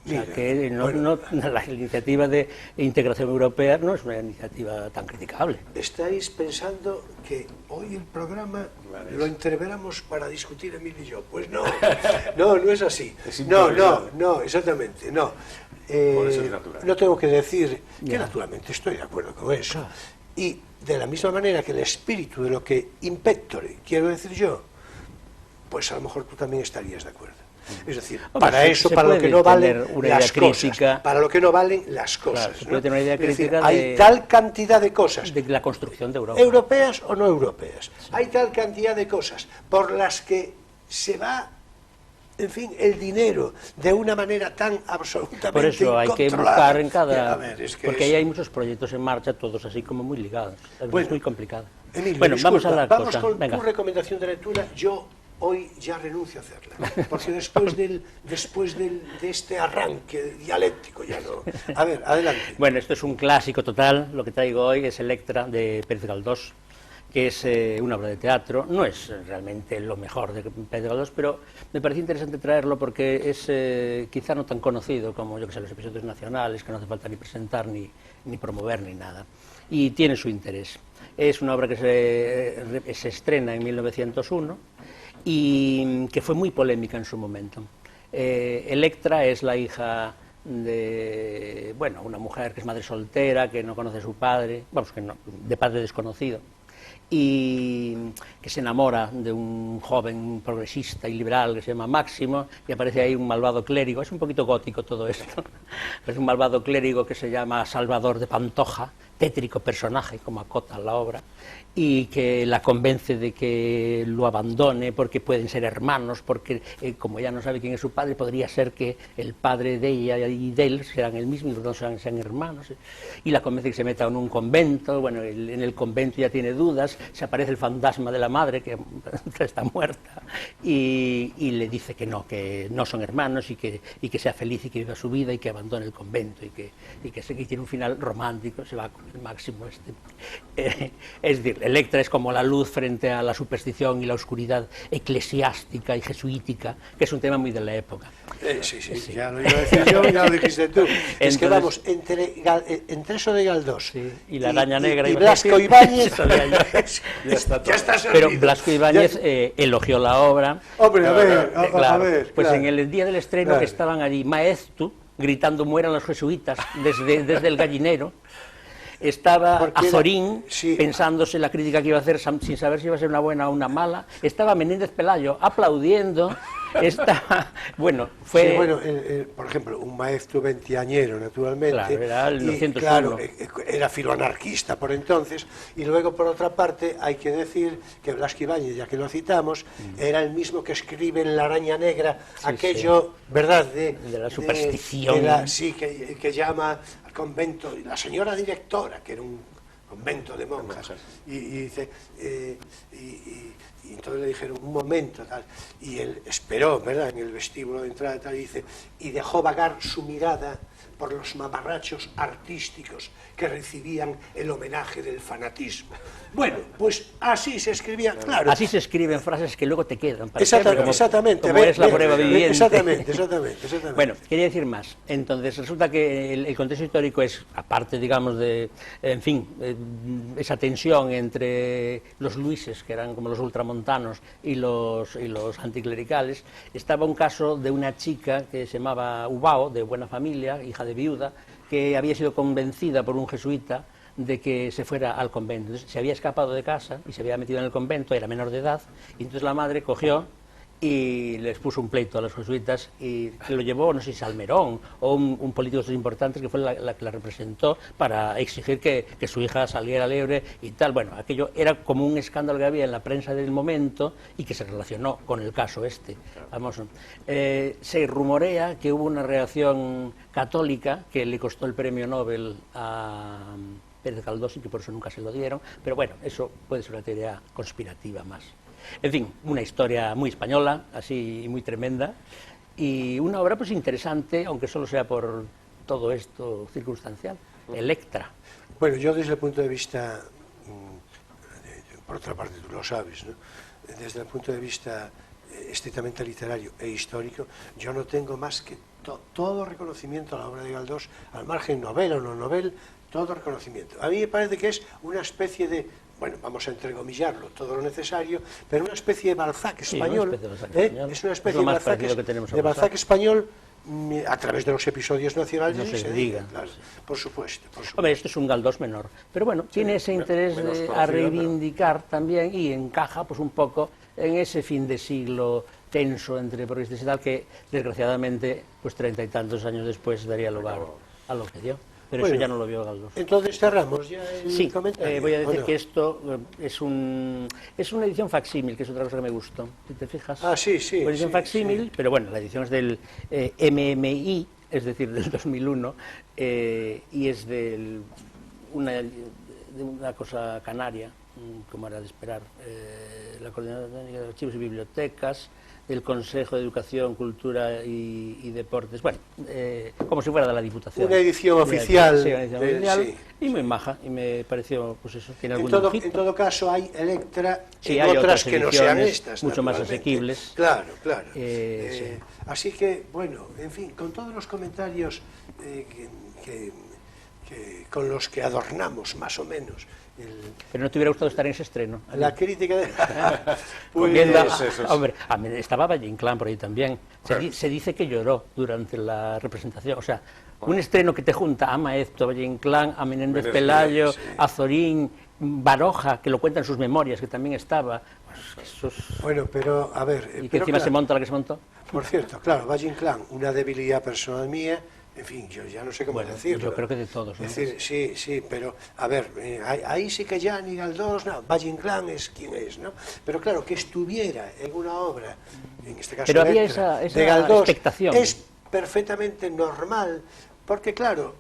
O sea, que la iniciativa de integración europea no es una iniciativa tan criticable. ¿Estáis pensando que hoy el programa lo entreveramos para discutir Emilio y yo? Pues no, no es así. No, exactamente, no. Por eso es natural. No tengo que decir que naturalmente estoy de acuerdo con eso. Y de la misma manera que el espíritu de lo que impectore, quiero decir yo, pues a lo mejor tú también estarías de acuerdo. Es decir, para eso, para lo que no valen las cosas, para lo que no valen las cosas. Claro, se puede tener una idea crítica. Es decir, hay tal cantidad de cosas, de la construcción de Europa, europeas o no europeas, hay tal cantidad de cosas por las que se va, en fin, el dinero de una manera tan absolutamente por eso hay que buscar en cada... porque ahí hay muchos proyectos en marcha, todos así como muy ligados. Es muy complicado. Emilio, bueno, disculpa, vamos con Venga. Tu recomendación de lectura. Yo hoy ya renuncio a hacerla, porque después de este arranque dialéctico ya no... A ver, adelante. Bueno, esto es un clásico total, lo que traigo hoy es Electra de Pérez Galdós, que es una obra de teatro, no es realmente lo mejor de Pérez Galdós, pero me parece interesante traerlo porque es quizá no tan conocido como, yo que sé, los episodios nacionales, que no hace falta ni presentar, ni promover, ni nada, y tiene su interés. Es una obra que se estrena en 1901 y que fue muy polémica en su momento. Electra es la hija de, bueno, una mujer que es madre soltera, que no conoce a su padre, vamos, que no, de padre desconocido, y que se enamora de un joven progresista y liberal que se llama Máximo, y aparece ahí un malvado clérigo, es un poquito gótico todo esto, es un malvado clérigo que se llama Salvador de Pantoja, tétrico personaje, como acota la obra, y que la convence de que lo abandone porque pueden ser hermanos, porque como ella no sabe quién es su padre, podría ser que el padre de ella y de él sean el mismo y los dos sean hermanos, y la convence que se meta en un convento. Bueno, en el convento ya tiene dudas, se aparece el fantasma de la madre que está muerta y le dice que no son hermanos y que sea feliz y que viva su vida y que abandone el convento y que tiene un final romántico, se va con el máximo este. Es decir, Electra es como la luz frente a la superstición y la oscuridad eclesiástica y jesuítica, que es un tema muy de la época. Sí, ya lo iba a decir yo, ya lo dijiste tú. Entonces, es que vamos, entre eso de Galdós y la araña negra y Blasco Ibáñez, ya está servido. Pero Blasco Ibáñez elogió la obra. Hombre, a ver, pues en el día del estreno estaban allí Maeztu gritando mueran los jesuitas desde el gallinero. Estaba Azorín pensándose la crítica que iba a hacer sin saber si iba a ser una buena o una mala. Estaba Menéndez Pelayo aplaudiendo. Bueno, fue... Sí, bueno, por ejemplo, un maestro veinteañero, naturalmente. Claro, era el 901. Claro, era filoanarquista por entonces. Y luego, por otra parte, hay que decir que Blasco Ibáñez, ya que lo citamos, era el mismo que escribe en La araña negra, aquello, ¿verdad?, de la superstición. Que llama al convento, la señora directora, que era un convento de monjas, y dice... Y entonces le dijeron, un momento, tal, y él esperó, ¿verdad?, en el vestíbulo de entrada, tal, y dice, y dejó vagar su mirada por los mamarrachos artísticos que recibían el homenaje del fanatismo. Bueno, pues así se escribía, claro. Así se escriben frases que luego te quedan. Exactamente. Como eres la prueba viviente. Exactamente. Bueno, quería decir más. Entonces, resulta que el contexto histórico es, aparte, digamos, de, en fin, esa tensión entre los luises, que eran como los ultramontanos, y los anticlericales, estaba un caso de una chica que se llamaba Ubao, de buena familia, hija de viuda, que había sido convencida por un jesuita de que se fuera al convento. Entonces, se había escapado de casa y se había metido en el convento, era menor de edad, y entonces la madre cogió y les puso un pleito a los jesuitas y se lo llevó, no sé si Salmerón o un político importante que fue la que la representó para exigir que su hija saliera libre y tal. Bueno, aquello era como un escándalo que había en la prensa del momento y que se relacionó con el caso este. Vamos, se rumorea que hubo una reacción católica que le costó el premio Nobel a Pérez Galdós y que por eso nunca se lo dieron, pero bueno, eso puede ser una teoría conspirativa más. En fin, una historia muy española, así muy tremenda, y una obra pues interesante, aunque solo sea por todo esto circunstancial, Electra. Bueno, yo desde el punto de vista, por otra parte tú lo sabes, ¿no?, desde el punto de vista estrictamente literario e histórico, yo no tengo más que todo reconocimiento a la obra de Galdós, al margen novela o no novela, todo reconocimiento. A mí me parece que es una especie de, bueno, vamos a entrecomillarlo, todo lo necesario, pero una especie de Balzac español. Es una especie de Balzac español a través de los episodios nacionales. No se diga. Claro, por supuesto. Hombre, esto es un Galdós menor, pero bueno, tiene ese interés a reivindicar también y encaja pues un poco en ese fin de siglo tenso entre progresistas y tal, que desgraciadamente pues 30 y tantos años después daría lugar a lo que dio. Pero bueno, eso ya no lo vio Galdós. Entonces cerramos ya el comentario. Voy a decir que esto es una edición facsímil, que es otra cosa que me gustó, si te fijas. Sí. Una edición facsímil, pero bueno, la edición es del MMI, es decir, del 2001, y es de una cosa canaria, como era de esperar, la Coordinadora Técnica de Archivos y Bibliotecas, el Consejo de Educación, Cultura y Deportes, bueno, como si fuera de la Diputación. Una edición oficial. Sí, una edición oficial, y muy maja, y me pareció, pues eso, tiene algún dibujito. En todo caso hay Electra en hay otras que no sean estas. Mucho más asequibles. Claro. Sí. Así que, bueno, en fin, con todos los comentarios con los que adornamos, más o menos, Pero no te hubiera gustado estar en ese estreno. La crítica de... Hombre, estaba Valle Inclán por ahí también. Se dice que lloró durante la representación. O sea, un estreno que te junta a Maeztu, a Valle Inclán, a Menéndez Pelayo, a Azorín, Baroja, que lo cuenta en sus memorias, que también estaba. Bueno, pero a ver... Y que encima se monta la que se montó. Por cierto, claro, Valle Inclán, una debilidad personal mía. En fin, yo ya no sé cómo decirlo. Yo creo que de todos, ¿no? Es decir, sí, pero, a ver, ahí sí que ya ni Galdós, no, Valle Inclán es quien es, ¿no? Pero claro, que estuviera en una obra, en este caso pero había Electra, esa de Galdós, expectación. es perfectamente normal, porque claro,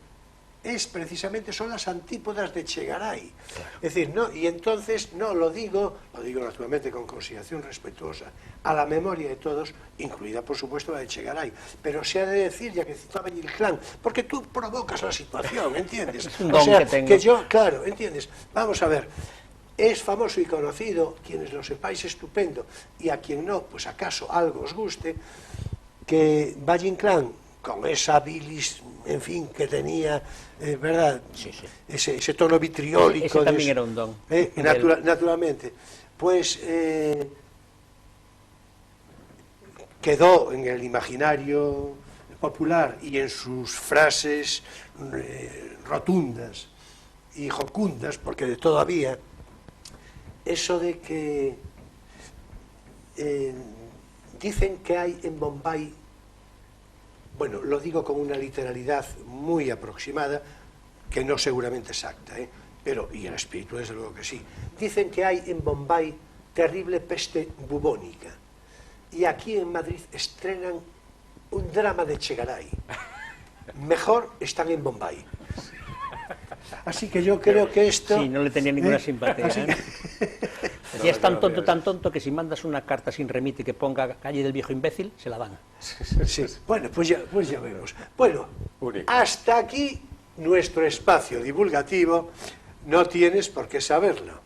son las antípodas de Chegaray. Claro. Es decir, no, y entonces no lo digo naturalmente con consideración respetuosa a la memoria de todos, incluida por supuesto la de Chegaray, pero se ha de decir, ya que citaba el clan, porque tú provocas la situación, ¿entiendes? Es un don que yo, claro, ¿entiendes? Vamos a ver, es famoso y conocido, quienes lo sepáis estupendo, y a quien no, pues acaso algo os guste, que Valle Inclán, con esa bilis, en fin, que tenía, ¿verdad? Sí, sí. Ese tono vitriólico. Ese también era un don. Naturalmente. Pues quedó en el imaginario popular y en sus frases rotundas y jocundas, porque de todavía, eso de que dicen que hay en Bombay, bueno, lo digo con una literalidad muy aproximada, que no seguramente exacta, pero, y el espíritu desde luego que sí, dicen que hay en Bombay terrible peste bubónica, y aquí en Madrid estrenan un drama de Chegaray. Mejor están en Bombay. Así que yo creo que esto... Sí, no le tenía ninguna simpatía. Y es tan tonto, que si mandas una carta sin remite que ponga calle del viejo imbécil, se la dan. Sí. Bueno, pues ya vemos. Bueno, hasta aquí nuestro espacio divulgativo. No tienes por qué saberlo.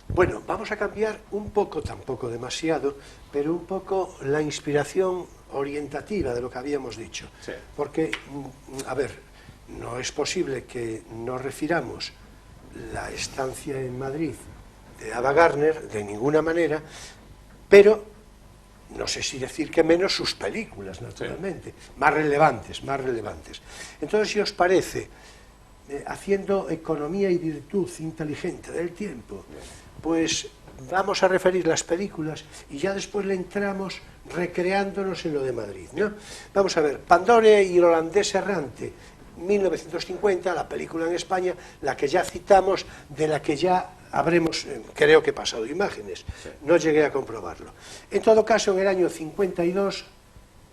Bueno, vamos a cambiar un poco, tampoco demasiado, pero un poco la inspiración orientativa de lo que habíamos dicho. Sí. Porque, a ver, no es posible que nos refiramos la estancia en Madrid de Ava Gardner de ninguna manera, pero no sé si decir que menos sus películas, naturalmente, sí. más relevantes. Entonces, si os parece, haciendo economía y virtud inteligente del tiempo, pues vamos a referir las películas y ya después le entramos recreándonos en lo de Madrid, ¿no? Vamos a ver, Pandore y el holandés errante, 1950, la película en España, la que ya citamos, de la que ya habremos, creo que pasado imágenes, sí. No llegué a comprobarlo. En todo caso, en el año 52,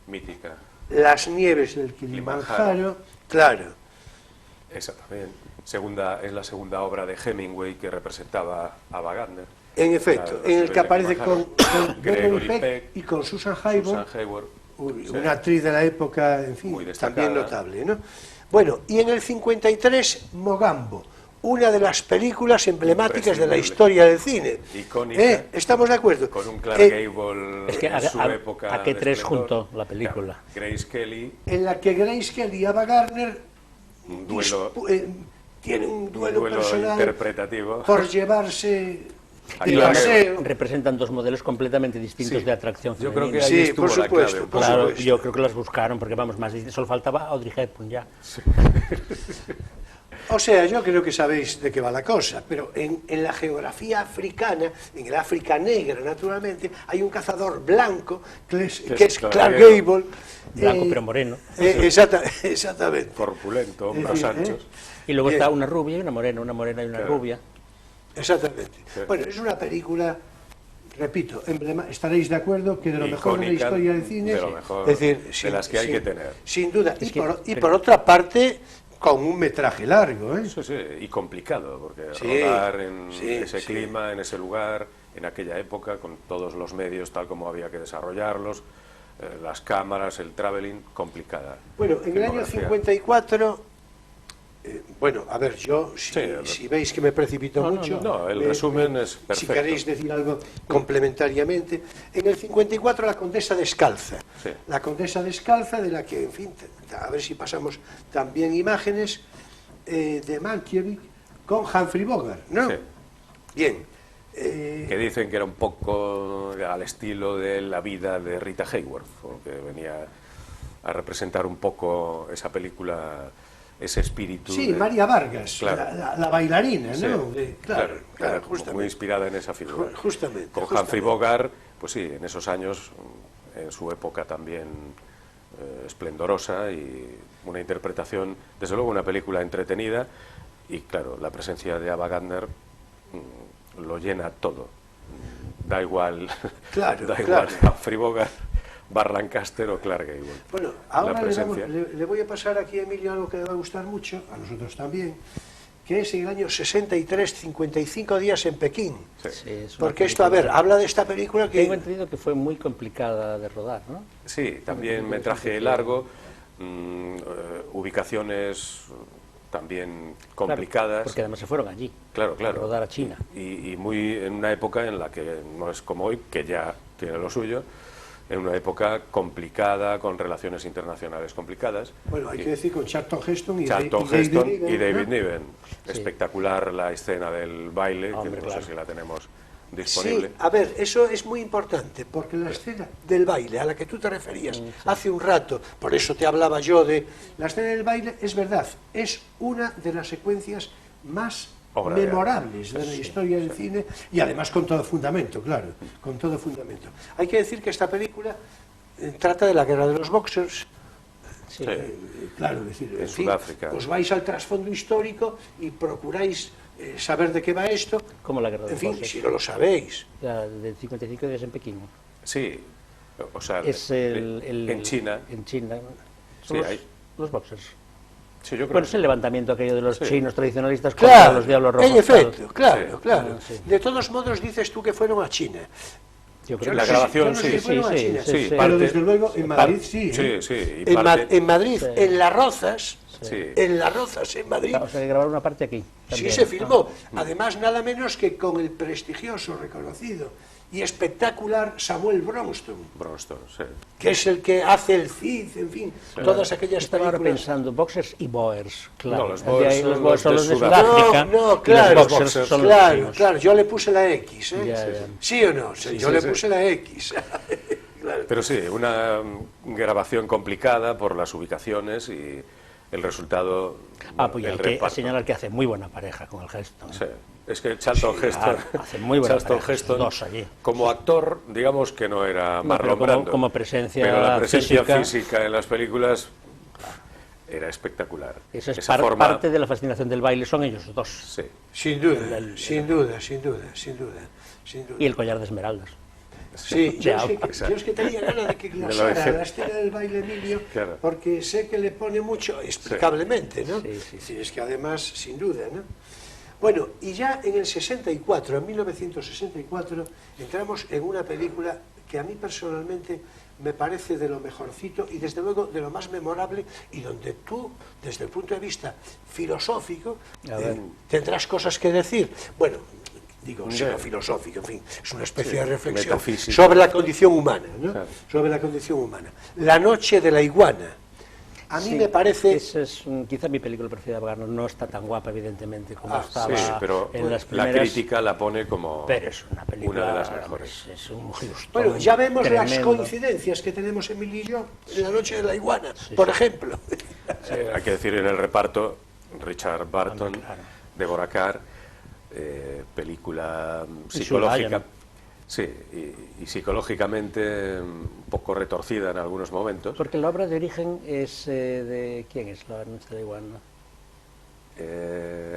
mítica, Las nieves del Kilimanjaro, claro. Esa también. Es la segunda obra de Hemingway que representaba a Ava Gardner. En efecto, en el que aparece con Gregory Peck y con Susan Hayward, una actriz de la época, en fin, también notable, ¿no? Bueno, y en el 53, Mogambo, una de las películas emblemáticas de la historia del cine. Icónica. ¿Estamos de acuerdo? Con un Clark Gable es que en su época. ¿A qué tres junto la película? Claro, Grace Kelly. En la que Grace Kelly y Ava Gardner un duelo, tienen un duelo personal interpretativo por llevarse de paseo. Representan dos modelos completamente distintos de atracción femenina. Yo creo que ahí estuvo por supuesto, la clave. Claro, yo creo que las buscaron porque vamos más, solo faltaba Audrey Hepburn ya. Sí. O sea, yo creo que sabéis de qué va la cosa, pero en la geografía africana, en el África negra, naturalmente, hay un cazador blanco, que es Clark Gable. Blanco pero moreno. Exactamente. Corpulento, hombros anchos. Y luego está una rubia y una morena y una rubia. Exactamente. Sí. Bueno, es una película, repito, estaréis de acuerdo que de lo mejor de la historia del cine, de lo mejor, es decir, de las que hay que tener. Sin duda. Por otra parte, con un metraje largo, ¿eh? Sí, y complicado, porque rodar en ese clima, en ese lugar, en aquella época, con todos los medios tal como había que desarrollarlos, las cámaras, el traveling, complicada. Bueno, en el año 54... bueno, a ver, yo, si veis que me precipito mucho... No, el resumen es perfecto. Si queréis decir algo complementariamente. En el 54, la Condesa Descalza. Sí. La Condesa Descalza, de la que, en fin, a ver si pasamos también imágenes, de Mankiewicz con Humphrey Bogart, ¿no? Sí. Bien. Que dicen que era un poco al estilo de la vida de Rita Hayworth, que venía a representar un poco esa película... ese espíritu. Sí, María Vargas, claro. la bailarina, sí, ¿no? Claro, justamente. Muy inspirada en esa figura. Justamente. Con Humphrey Bogart, pues sí, en esos años, en su época también esplendorosa y una interpretación, desde luego una película entretenida, y claro, la presencia de Ava Gardner lo llena todo. Da igual, Claro, da igual claro. Humphrey Bogart, Burt Lancaster o Clark Gable. Bueno, ahora presencia. le voy a pasar aquí a Emilio algo que le va a gustar mucho, a nosotros también, que es en el año 63, 55 días en Pekín. Sí. Sí, es una Porque esto, a ver, película- habla de esta película Tengo que... entendido que fue muy complicada de rodar, ¿no? Sí, también metraje largo, ubicaciones también complicadas. Claro, porque además se fueron allí, Claro, claro. a rodar a China. Y muy en una época en la que no es como hoy, que ya tiene lo suyo, en una época complicada, con relaciones internacionales complicadas. Bueno, hay Y que decir con Charlton Heston y Charlton David Heston Niven, y David ¿no? Niven. Sí. Espectacular la escena del baile, Hombre, que no claro. sé si la tenemos Sí, disponible. a ver, eso es muy importante, porque la escena del baile a la que tú te referías hace un rato, por eso te hablaba yo de... La escena del baile, es verdad, es una de las secuencias más Obra de memorables de la historia del cine, y además con todo fundamento, claro, con todo fundamento. Hay que decir que esta película trata de la guerra de los boxers. Sí. Claro, es decir, En fin, Sudáfrica. os vais al trasfondo histórico y procuráis saber de qué va esto. Como la guerra de En fin, boxers. si no lo sabéis. La de 55 días en Pekín. Sí, o sea, Es en China. En China. Sí, Son hay- los boxers. Sí, yo creo Bueno, que es el levantamiento aquello de los Sí. chinos tradicionalistas contra Claro, los diablos rojos. en efecto, Sí. claro, claro. Ah, sí. De todos modos dices tú que fueron a China. Yo Yo creo la que no sé grabación, yo no sé sí, si fueron a sí, China, sí, sí, pero parte- desde luego en Madrid sí. Sí, sí. Y En, parte- En Madrid, Sí. en Las Rozas, Sí. en Las Rozas, en Madrid, O sea, que grabaron una parte aquí. sí también. se filmó. Además, nada menos que con el prestigioso, reconocido y espectacular Samuel Bronston, Bronston, sí. que es el que hace el Cid, en fin, todas aquellas Estaba ahora películas. pensando, boxers y boers, claro. No, los De boers ahí son los boers son los los de de Sudáfrica. No, y claro, los boxers son los claro, chinos. claro, yo le puse la X, ¿eh? Ya, ya. ¿Sí o no? Sí, yo sí, le sí. puse la X. Claro. Pero sí, una grabación complicada por las ubicaciones y el resultado. Ah, pues el hay que reparto. señalar que hace muy buena pareja con el Heston. Sí. Es que Charlton Sí, Heston, claro, hace muy buena Charlton pareja, Heston, dos allí. como actor, digamos que no era No, Marlon pero Brando, como presencia pero la presencia física- física en las películas era espectacular. Esa es Esa forma, parte de la fascinación del baile, son ellos dos. sí. Sin duda, sin duda, sin duda, sin duda, sin duda. Y el collar de esmeraldas. Sí, yo es, que, Exacto. yo es que tenía ganas de que lo glosara dejé. la escena del baile Emilio, Claro. porque sé que le pone mucho, explicablemente, ¿no? Sí, sí, Sí, es que además, sin duda, ¿no? Bueno, y ya en el 64, en 1964, entramos en una película que a mí personalmente me parece de lo mejorcito y desde luego de lo más memorable, y donde tú, desde el punto de vista filosófico, A ver. tendrás cosas que decir. Bueno, digo, Sí. filosófico, en fin, es una especie Sí, de reflexión metafísico. sobre la condición humana, ¿no? Claro. Sobre la condición humana. La noche de la iguana. A mí Sí, me parece... Esa es quizá mi película preferida de Wagner. No está tan guapa, evidentemente, como Ah, estaba Sí, pero en las la primeras. crítica la pone como Pero es una película. una de las mejores. Es un Houston Bueno, ya vemos las tremendo. coincidencias que tenemos Emilio y yo en la noche de la iguana, por ejemplo. Hay que decir en el reparto, Richard Barton, claro. Deborah Kerr, película Y psicológica, Ryan. sí, y psicológicamente un poco retorcida en algunos momentos. Porque la obra de origen es de. ¿Quién es la noche de la iguana?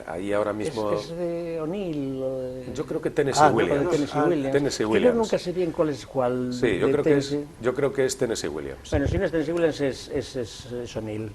Ahí ahora mismo, Es de O'Neill. O de... yo creo que Tennessee Ah, no, o de Williams. Tennessee Williams. Tennessee Yo Williams. nunca sé bien cuál es cuál. Sí, de Tennessee. yo creo que es Tennessee Williams. Bueno, si no es Tennessee Williams, es O'Neill.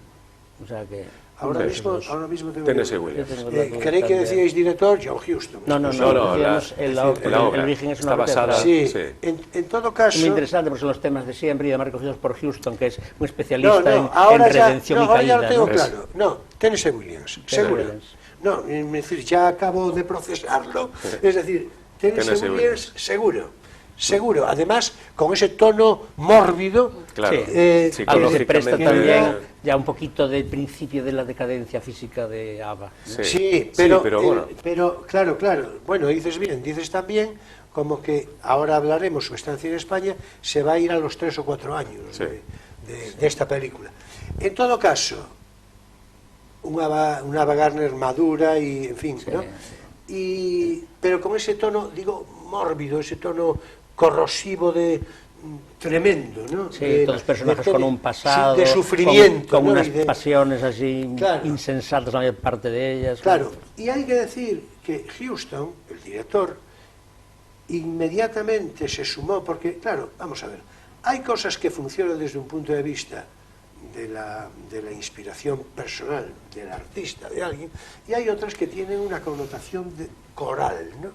O sea que. Ahora Sí. mismo tengo Tennessee que... Williams. Yo tengo la duda Creí que también. decíais director John Huston. No, No, digamos, la el obra origen es una está obra basada- teatral. Sí, Sí. en todo Es caso... muy interesante porque son los temas de siempre y además recogidos por Houston, que es un No, especialista no, ahora en ya, redención no, y ahora ya caída. lo tengo ¿no? claro. No, Tennessee Williams, seguro. Williams. No, es decir, ya acabo de procesarlo. Es decir, Tennessee Tennessee Williams, Williams. seguro. Seguro. Además, con ese tono mórbido. Claro, Sí. Algo Algo que presta psicológicamente, también ya un poquito del principio de la decadencia física de ABBA. Sí, pero, bueno, pero claro, bueno, dices bien, dices también como que ahora hablaremos, su estancia en España se va a ir a los 3 o 4 años Sí. de esta película. En todo caso, una Ava Gardner madura y, en fin, ¿no? Pero con ese tono, digo, mórbido, ese tono corrosivo de tremendo, ¿no? Sí, todos personajes con un pasado, de sufrimiento, con ¿no? unas pasiones así claro, insensatas la mayor parte de ellas. Claro, y hay que decir que Huston, el director, inmediatamente se sumó, porque, claro, vamos a ver, hay cosas que funcionan desde un punto de vista de la inspiración personal del artista, de alguien, y hay otras que tienen una connotación coral, ¿no?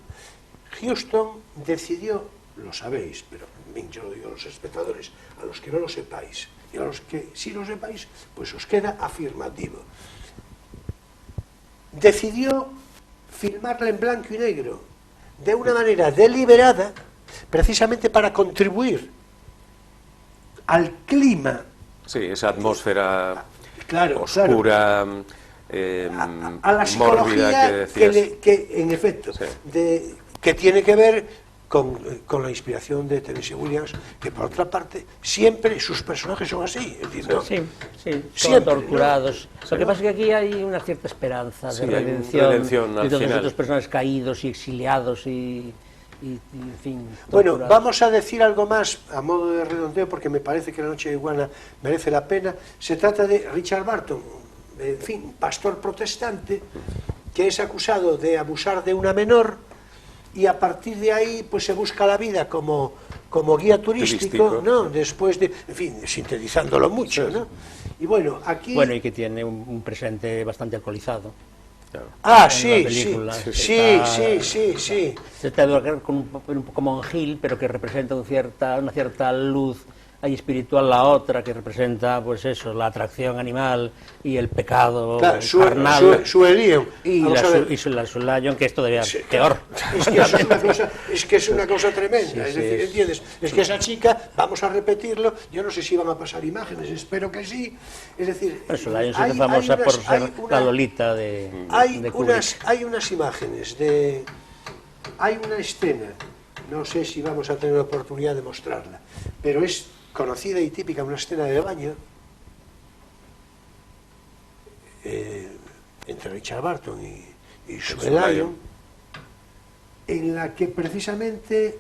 Huston decidió, lo sabéis, pero yo lo digo a los espectadores, a los que no lo sepáis, y a los que sí lo sepáis, pues os queda afirmativo. Decidió filmarla en blanco y negro, de una manera deliberada, precisamente para contribuir al clima. Sí, esa atmósfera claro, oscura, a la psicología que en efecto, sí, que tiene que ver con la inspiración de Tennessee Williams, que por otra parte siempre sus personajes son así, es decir, ¿no? Sí, siempre, torturados. ¿no? Lo que pasa es que aquí hay una cierta esperanza sí, de redención al de todos final. estos personajes caídos y exiliados y en fin. Bueno, torturados. vamos a decir algo más a modo de redondeo, porque me parece que La Noche de Iguana merece la pena. Se trata de Richard Barton, en fin, pastor protestante, que es acusado de abusar de una menor, y a partir de ahí pues se busca la vida como guía turístico, ¿no? Después de, en fin, sintetizándolo mucho, ¿no? Y bueno, aquí... Bueno, y que tiene un presente bastante alcoholizado. Ah, sí, película, sí. Se trata de con un poco monjil, pero que representa una cierta luz ahí espiritual, la otra que representa, pues eso, la atracción animal y el pecado claro, carnal. Su Elión. Y la Sulayon, que es todavía peor. Es que es una cosa tremenda, es decir, ¿entiendes? Es que esa chica, vamos a repetirlo, yo no sé si van a pasar imágenes, espero que sí, es decir... Sulayon es famosa por ser la Lolita de Kubrick. Hay unas imágenes, hay una escena, no sé si vamos a tener la oportunidad de mostrarla, pero es conocida y típica, una escena de baño entre Richard Barton y Sue Lyon, en la que precisamente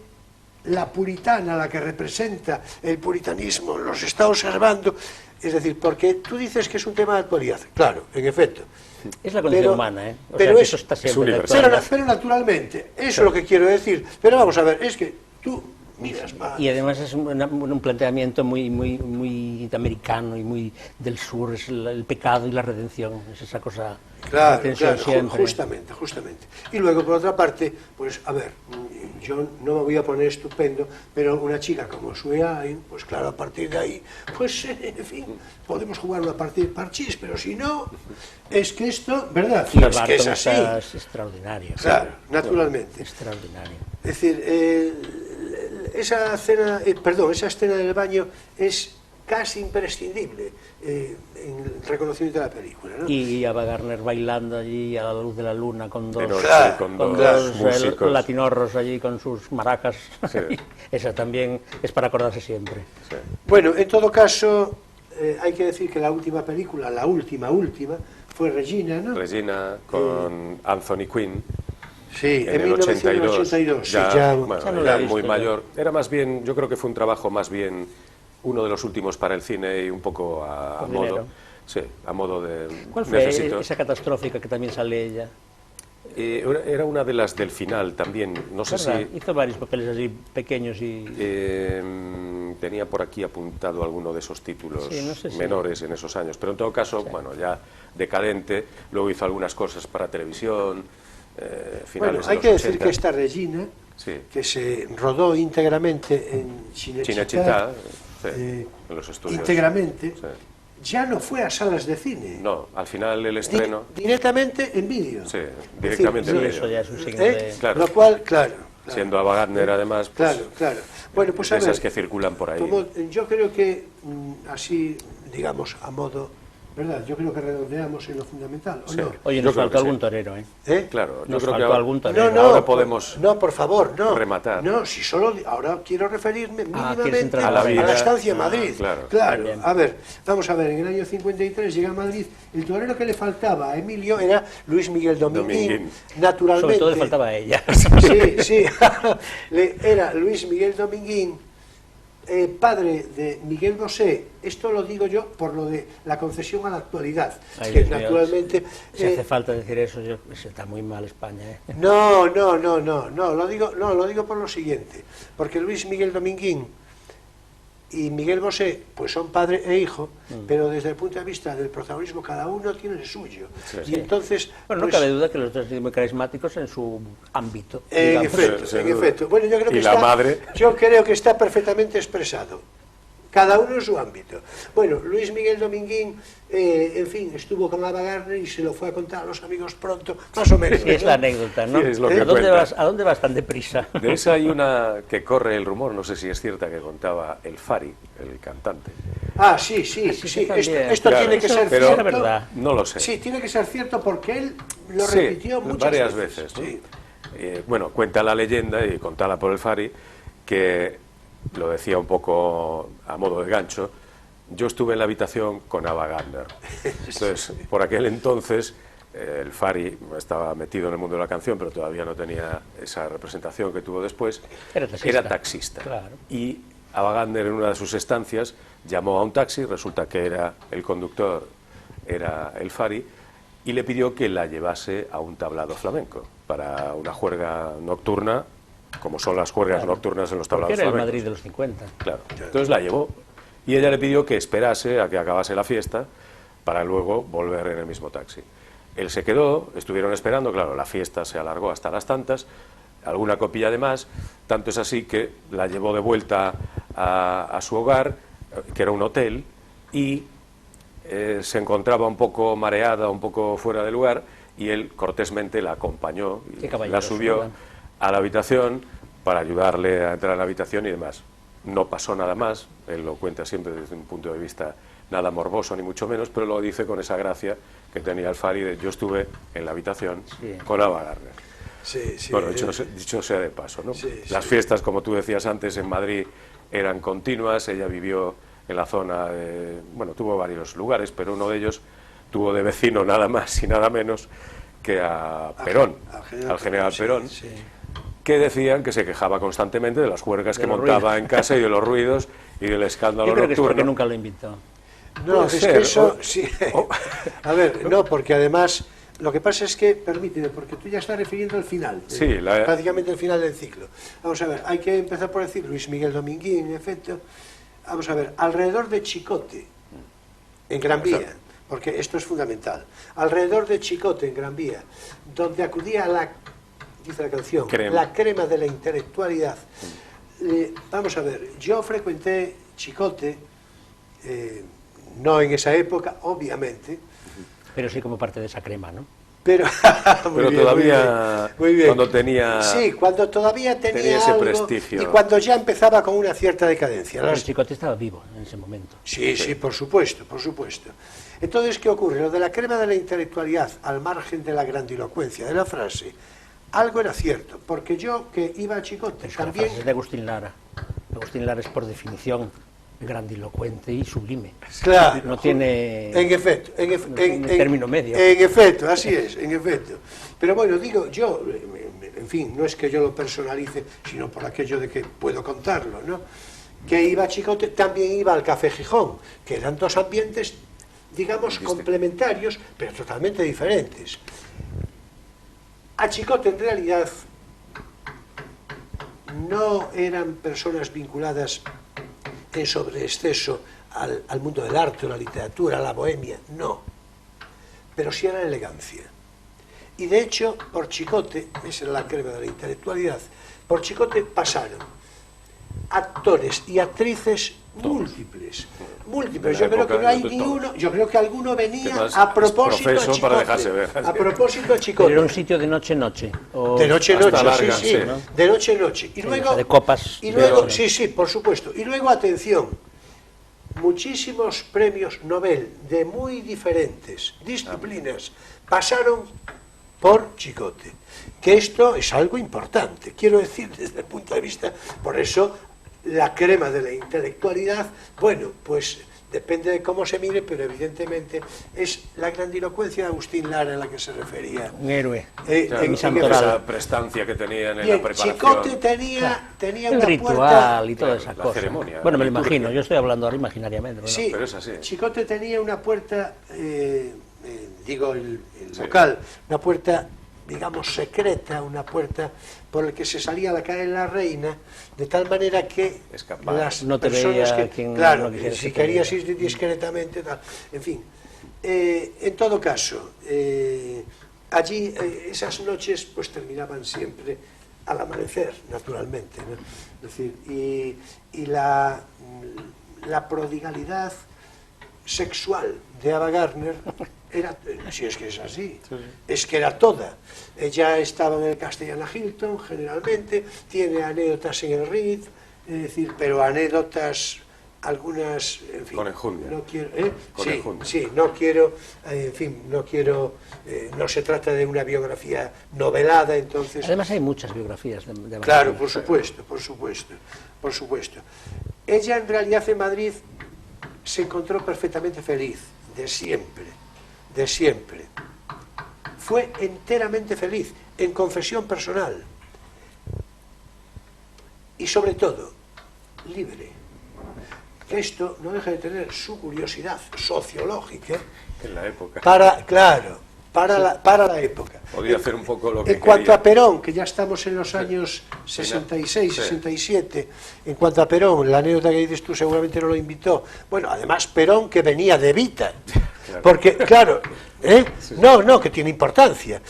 la puritana, la que representa el puritanismo, los está observando, es decir, porque tú dices que es un tema de actualidad, claro, en efecto. Es la condición humana, ¿eh? Pero eso está siempre pero naturalmente, eso es lo que quiero decir. Pero vamos a ver, es que tú miras más. Y además es un planteamiento muy americano y muy del sur, es el pecado y la redención, es esa cosa. Claro, siempre. justamente. Y luego, por otra parte, pues a ver, yo no me voy a poner estupendo, pero una chica como Sue Lyon, pues claro, a partir de ahí, pues en fin, podemos jugar una partida de parchís, pero si no, es que esto, ¿verdad? Y es que es así. Es extraordinario. Claro, naturalmente. Extraordinario. Es decir, esa escena del baño es casi imprescindible en el reconocimiento de la película, ¿no? Y Ava Gardner bailando allí a la luz de la luna con dos músicos latinorros allí con sus maracas. Sí. Esa también es para acordarse siempre. Sí. Bueno, en todo caso, hay que decir que la última película, la última, fue Regina, ¿no? Regina con Anthony Quinn. Sí, en 1982. Ya muy mayor. Era más bien, yo creo que fue un trabajo más bien uno de los últimos para el cine y un poco a modo. Sí, a modo de... ¿Cuál fue esa catastrófica que también sale ella? Era una de las del final también, no sé si... Hizo varios papeles así pequeños y... tenía por aquí apuntado alguno de esos títulos menores en esos años, pero en todo caso, bueno, ya decadente, luego hizo algunas cosas para televisión, finales hay de que los decir 80. que esta Regina, que se rodó íntegramente en Cinecittà, en los estudios. Íntegramente, ya no fue a salas de cine. No, al final el estreno... Directamente en vídeo. Sí, directamente en vídeo. Eso ya es un signo de... Claro. Lo cual, claro. Siendo Ava Gardner, además, pues, claro. Bueno, pues a ver, esas que circulan por ahí. Yo creo que, así, digamos, a modo... ¿Verdad? Yo creo que redondeamos en lo fundamental, ¿o no? Oye, nos faltó algún torero, Claro, nos yo creo faltó que algún torero. ahora podemos... No, por favor, no. Rematar. No, si solo... Ahora quiero referirme mínimamente a la estancia en Madrid. Claro. A ver, vamos a ver, en el año 53 llega a Madrid, el torero que le faltaba a Emilio era Luis Miguel Dominguín. Naturalmente. Sobre todo le faltaba a ella. Sí, era Luis Miguel Dominguín. padre de Miguel Bosé, esto lo digo yo por lo de la concesión a la actualidad, Ay, que Dios mío, naturalmente... si hace falta decir eso, se está muy mal España, ¿eh? No, lo digo por lo siguiente, porque Luis Miguel Dominguín y Miguel Bosé pues son padre e hijo, pero desde el punto de vista del protagonismo cada uno tiene el suyo. Sí, y entonces bueno, pues, no cabe duda que los dos son muy carismáticos en su ámbito. en digamos. efecto. Bueno, yo creo que Y la madre. yo creo que está perfectamente expresado. Cada uno en su ámbito. Bueno, Luis Miguel Dominguín, en fin, estuvo con Ava Gardner y se lo fue a contar a los amigos pronto, más o menos. Sí, es la anécdota, ¿no? Sí, es lo que ¿A dónde cuenta. ¿A dónde vas tan deprisa? De esa hay una que corre el rumor, no sé si es cierta, que contaba el Fari, el cantante. Ah, sí. también. Esto Claro, tiene que ser pero cierto. verdad. No lo sé. Sí, tiene que ser cierto porque él lo Sí, repitió muchas varias veces. ¿no? Sí. Bueno, cuenta la leyenda, y contada por el Fari, que lo decía un poco a modo de gancho. Yo estuve en la habitación con Ava Gardner. Entonces, por aquel entonces, el Fari estaba metido en el mundo de la canción, pero todavía no tenía esa representación que tuvo después. Era taxista. Claro. Claro. Y Ava Gardner, en una de sus estancias, llamó a un taxi, resulta que era el conductor, era el Fari, y le pidió que la llevase a un tablado flamenco para una juerga nocturna, como son las juergas nocturnas en los tablados Porque era el flamencos. Madrid de los 50. Claro. Entonces la llevó y ella le pidió que esperase a que acabase la fiesta para luego volver en el mismo taxi. Él se quedó, estuvieron esperando, claro, la fiesta se alargó hasta las tantas, alguna copilla de más, tanto es así que la llevó de vuelta a su hogar, que era un hotel, y se encontraba un poco mareada, un poco fuera de lugar, y él cortésmente la acompañó, y la subió a la habitación para ayudarle a entrar a la habitación y demás. No pasó nada más, él lo cuenta siempre desde un punto de vista nada morboso ni mucho menos, pero lo dice con esa gracia que tenía el Fari de yo estuve en la habitación con Ava Gardner. Sí, Bueno, dicho sea de paso, ¿no? Sí, Las fiestas, como tú decías antes, en Madrid eran continuas, ella vivió en la zona de, bueno, tuvo varios lugares, pero uno de ellos tuvo de vecino nada más y nada menos que a Perón, al general Perón, sí. que decían que se quejaba constantemente de las juergas que montaba en casa y de los ruidos y del escándalo Yo creo que es nocturno. porque nunca lo invitó. No, Puede es ser, que eso, o- sí. A ver, no, porque además, lo que pasa es que, permíteme, porque tú ya estás refiriendo al final, Sí, prácticamente el final del ciclo. Vamos a ver, hay que empezar por decir Luis Miguel Dominguín, en efecto. Vamos a ver, alrededor de Chicote, en Gran Vía, porque esto es fundamental, alrededor de Chicote, en Gran Vía, donde acudía dice la canción, la crema de la intelectualidad. Vamos a ver, yo frecuenté Chicote, no en esa época, obviamente, Pero sí como parte de esa crema, ¿no? pero, Pero todavía, muy bien. cuando tenía... Sí, cuando todavía tenía ese algo, prestigio. y cuando ya empezaba con una cierta decadencia. Pero el Chicote estaba vivo en ese momento. Sí, por supuesto, por supuesto. Entonces, ¿qué ocurre? Lo de la crema de la intelectualidad, al margen de la grandilocuencia de la frase, algo era cierto, porque yo que iba a Chicote Es que la también... frase es de Agustín Lara. Agustín Lara es por definición grandilocuente y sublime. Claro, No tiene... en efecto, no tiene término medio. En efecto, así es, en efecto. Pero bueno, digo, yo, en fin, no es que yo lo personalice, sino por aquello de que puedo contarlo, ¿no? Que iba a Chicote, también iba al Café Gijón, que eran dos ambientes, digamos, complementarios, pero totalmente diferentes. A Chicote, en realidad, no eran personas vinculadas en sobreexceso al mundo del arte, la literatura, la bohemia, no. Pero sí a la elegancia. Y de hecho, por Chicote, esa era la crema de la intelectualidad, por Chicote pasaron actores y actrices múltiples. Yo creo que no hay ni uno, yo creo que alguno venía a propósito a Chicote. Para dejarse ver. A propósito a Pero Chicote. era un sitio de noche-noche. De noche-noche, hasta larga, sí, sí. ¿no? De noche-noche. Y luego, de copas. y luego, De- sí, por supuesto. Y luego, atención, muchísimos premios Nobel de muy diferentes disciplinas pasaron por Chicote. Que esto es algo importante, quiero decir, desde el punto de vista, por eso la crema de la intelectualidad, bueno, pues depende de cómo se mire, pero evidentemente es la grandilocuencia de Agustín Lara a la que se refería. Un héroe. Esa prestancia que tenía en la preparación. Chicote tenía el una ritual puerta, y toda esa cosa. Ceremonia, bueno, me lo liturgia. imagino, yo estoy hablando ahora imaginariamente. ¿No? Sí, pero es así. Chicote tenía una puerta, digo el local, una puerta, digamos, secreta, una puerta por la que se salía a la calle de la Reina, de tal manera que Escapar. las No te personas veía que, quien claro, no quisiera si que te querías viera. ir discretamente, tal, en fin. En todo caso, allí esas noches pues terminaban siempre al amanecer, naturalmente, ¿no? Es decir, y la prodigalidad sexual de Ava Gardner era, si es que es así, es que era toda. Ella estaba en el Castellana Hilton, generalmente, tiene anécdotas en el Ritz, es decir, pero anécdotas, algunas, en fin, con enjundia. no quiero, Con sí, enjundia. sí, no quiero, en fin, no quiero, no se trata de una biografía novelada, entonces. Además hay muchas biografías de Ava Claro, Gardner. por supuesto. Ella en realidad en Madrid se encontró perfectamente feliz, de siempre. Fue enteramente feliz, en confesión personal. Y sobre todo, libre. Que esto no deja de tener su curiosidad sociológica En la época. para la época. Podía hacer un poco lo que En cuanto quería. a Perón, que ya estamos en los años 66, Sí. 67, en cuanto a Perón, la anécdota que dices tú seguramente no lo invitó. Bueno, además Perón que venía de Evita, Claro. porque, claro, no, que tiene importancia.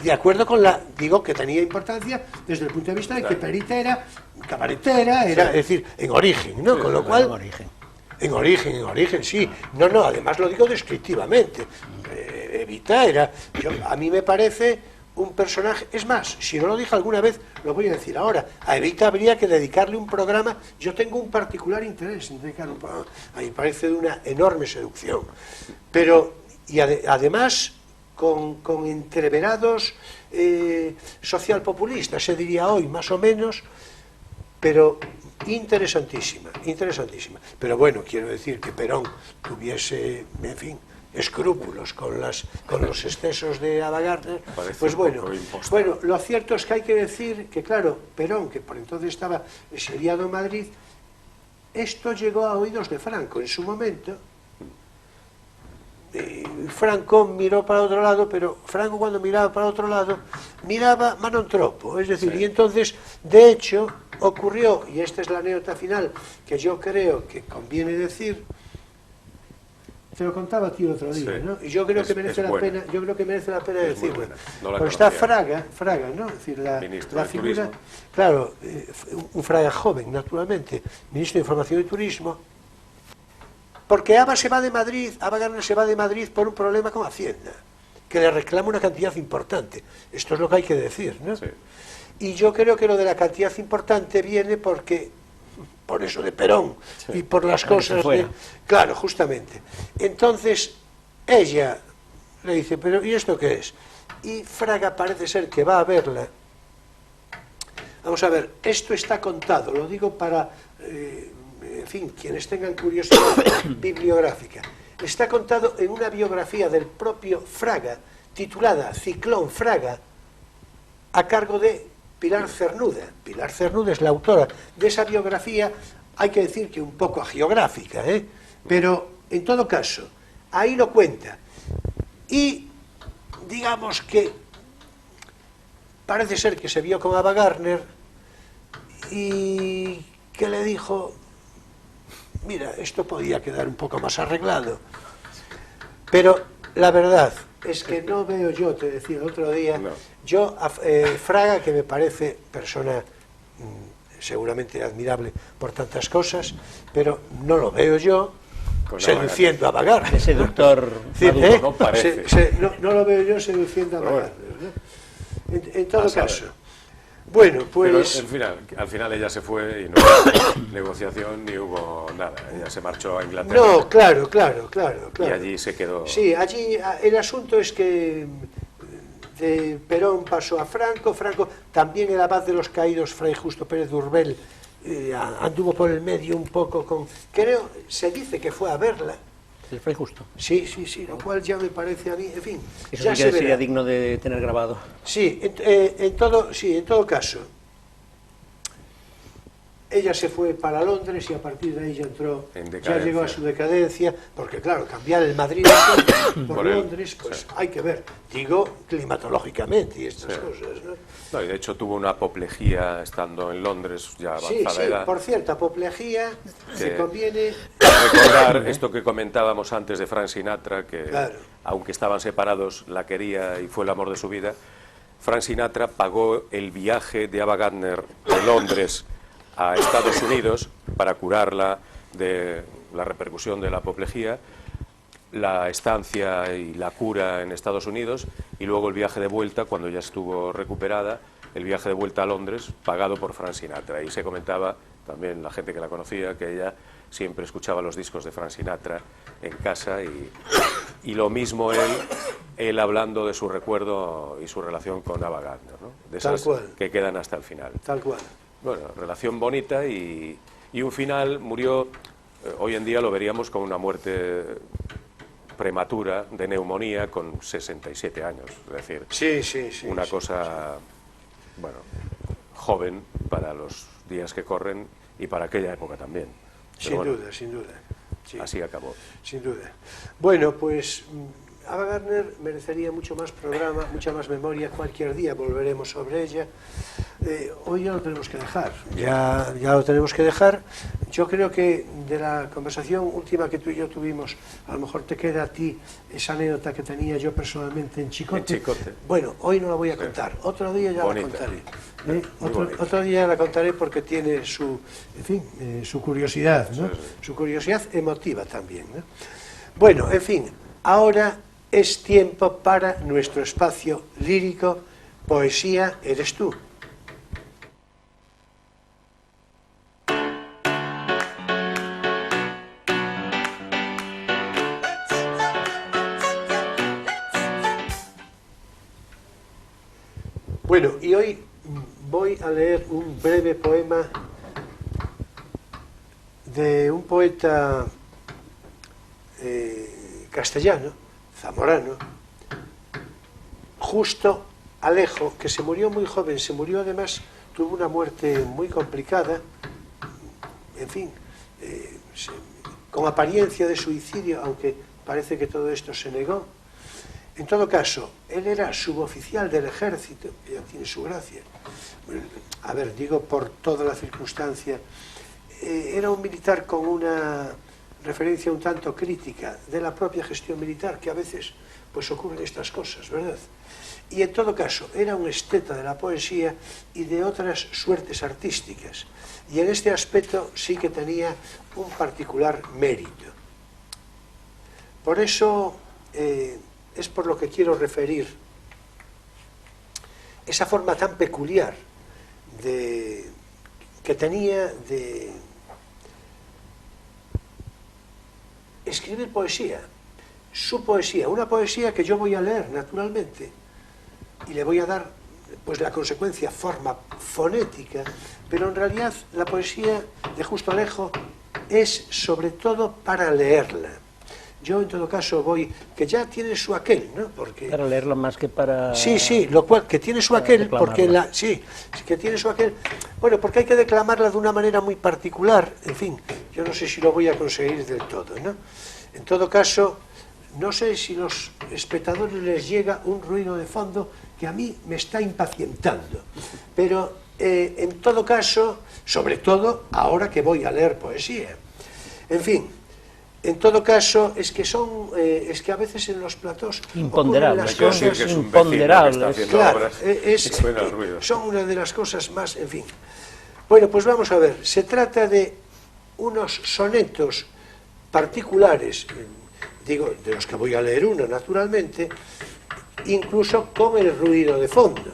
De acuerdo con digo que tenía importancia desde el punto de vista de que Perita era cabaretera, era, es decir, en origen, ¿no? Sí, Con lo sí, cual... En origen. En origen, sí. No, además lo digo descriptivamente. Evita era, a mí me parece un personaje, es más, si no lo dije alguna vez, lo voy a decir ahora, a Evita habría que dedicarle un programa, yo tengo un particular interés en dedicarle un programa, a mí me parece de una enorme seducción, pero, y además, con entreverados socialpopulistas, se diría hoy, más o menos, pero interesantísima. Pero bueno, quiero decir que Perón tuviese, en fin, escrúpulos con los excesos de Ava Gardner, Parece pues un bueno, poco impostado. bueno, lo cierto es que hay que decir que, claro, Perón, que por entonces estaba exiliado en Madrid, esto llegó a oídos de Franco en su momento. Franco miró para otro lado, pero Franco cuando miraba para otro lado, miraba mano tropo, es decir, Sí. y entonces, de hecho, ocurrió, y esta es la anécdota final que yo creo que conviene decir, te lo contaba a ti el otro día, Sí. ¿no? Y yo creo que merece es la buena. pena, yo creo que merece la pena Es muy decirlo. buena. No la Porque está conocía. Fraga, ¿no? Es decir, Ministro la de figura, Turismo. claro, un Fraga joven, naturalmente, ministro de Información y Turismo, porque Ava Gardner se va de Madrid por un problema con Hacienda, que le reclama una cantidad importante. Esto es lo que hay que decir, ¿no? Sí. Y yo creo que lo de la cantidad importante viene porque, por eso de Perón, Sí. y por las cosas fuera. de... Claro, justamente. Entonces, ella le dice, pero ¿y esto qué es? Y Fraga parece ser que va a verla. Vamos a ver, esto está contado, lo digo para... en fin, quienes tengan curiosidad bibliográfica, está contado en una biografía del propio Fraga, titulada Ciclón Fraga, a cargo de Pilar Cernuda. Pilar Cernuda es la autora de esa biografía, hay que decir que un poco agiográfica, pero en todo caso, ahí lo cuenta. Y digamos que parece ser que se vio con Ava Gardner y que le dijo, mira, esto podía quedar un poco más arreglado. Pero la verdad es que no veo yo, te decía el otro día, No. yo a Fraga, que me parece persona seguramente admirable por tantas cosas, pero no lo veo yo Con seduciendo a Ava Gardner. De seductor decir, maduro. no parece. No lo veo yo seduciendo a Ava Bueno. Gardner, ¿no? En todo A saber. caso. Bueno, Pero pues... al final ella se fue y no hubo negociación ni hubo nada. Ella se marchó a Inglaterra. No, claro. Y allí se quedó. Sí, allí el asunto es que de Perón pasó a Franco, también el abad de los caídos, Fray Justo Pérez de Urbel, anduvo por el medio un poco con... Creo, se dice que fue a verla. El Fray Justo. Sí, sí, sí, lo cual ya me parece a mí, en fin. Eso ya sí que sería digno de tener grabado. Sí, en todo caso. Ella se fue para Londres y a partir de ahí ya entró, ya llegó a su decadencia, porque claro, cambiar el Madrid por Londres, pues sí, hay que ver, digo, climatológicamente y estas cosas, ¿no? No, y de hecho tuvo una apoplejía estando en Londres, ya avanzada edad. Por cierto, apoplejía, se conviene... Recordar esto que comentábamos antes de Frank Sinatra, que claro, aunque estaban separados, la quería y fue el amor de su vida. Frank Sinatra pagó el viaje de Ava Gardner de Londres a Estados Unidos para curarla de la repercusión de la apoplejía, la estancia y la cura en Estados Unidos y luego el viaje de vuelta, cuando ya estuvo recuperada, el viaje de vuelta a Londres pagado por Frank Sinatra. Y se comentaba, también la gente que la conocía, que ella siempre escuchaba los discos de Frank Sinatra en casa y lo mismo él hablando de su recuerdo y su relación con Ava Gardner, ¿no? De esas que quedan hasta el final. Tal cual. Bueno, relación bonita y un final, murió, hoy en día lo veríamos como una muerte prematura de neumonía con 67 años, es decir, una cosa, bueno, joven para los días que corren y para aquella época también. Sin duda, sin duda. Sí. Así acabó. Sin duda. Bueno, pues Ava Gardner merecería mucho más programa, mucha más memoria, cualquier día volveremos sobre ella. Hoy ya lo tenemos que dejar, ya lo tenemos que dejar. Yo creo que de la conversación última que tú y yo tuvimos, a lo mejor te queda a ti esa anécdota que tenía yo personalmente en Chicote. Bueno, hoy no la voy a contar, otro día ya bonita. La contaré. Otro día la contaré porque tiene su, en fin, su curiosidad, ¿no? Su curiosidad emotiva también, ¿no? Bueno, en fin, ahora es tiempo para nuestro espacio lírico, Poesía eres tú. Bueno, y hoy voy a leer un breve poema de un poeta castellano, zamorano, Justo Alejo, que se murió muy joven, se murió además, tuvo una muerte muy complicada, en fin, con apariencia de suicidio, aunque parece que todo esto se negó. En todo caso, él era suboficial del ejército, que ya tiene su gracia. A ver, digo por toda la circunstancia, era un militar con una referencia un tanto crítica de la propia gestión militar, que a veces pues ocurren estas cosas, ¿verdad? Y en todo caso, era un esteta de la poesía y de otras suertes artísticas. Y en este aspecto sí que tenía un particular mérito. Por eso es por lo que quiero referir esa forma tan peculiar que tenía de escribir poesía, su poesía, una poesía que yo voy a leer naturalmente y le voy a dar pues la consecuencia forma fonética, pero en realidad la poesía de Justo Alejo es sobre todo para leerla. Yo en todo caso voy, que ya tiene su aquel, ¿no? Porque para leerlo más que para... Sí, lo cual, que tiene su aquel, porque que tiene su aquel, bueno, porque hay que declamarla de una manera muy particular, en fin, yo no sé si lo voy a conseguir del todo, ¿no? En todo caso, no sé si a los espectadores les llega un ruido de fondo que a mí me está impacientando, pero en todo caso, sobre todo ahora que voy a leer poesía, en fin. En todo caso, es que a veces en los platós imponderables, las cosas imponderables. Claro, son una de las cosas más, en fin. Bueno, pues vamos a ver, se trata de unos sonetos particulares, digo, de los que voy a leer uno, naturalmente, incluso con el ruido de fondo.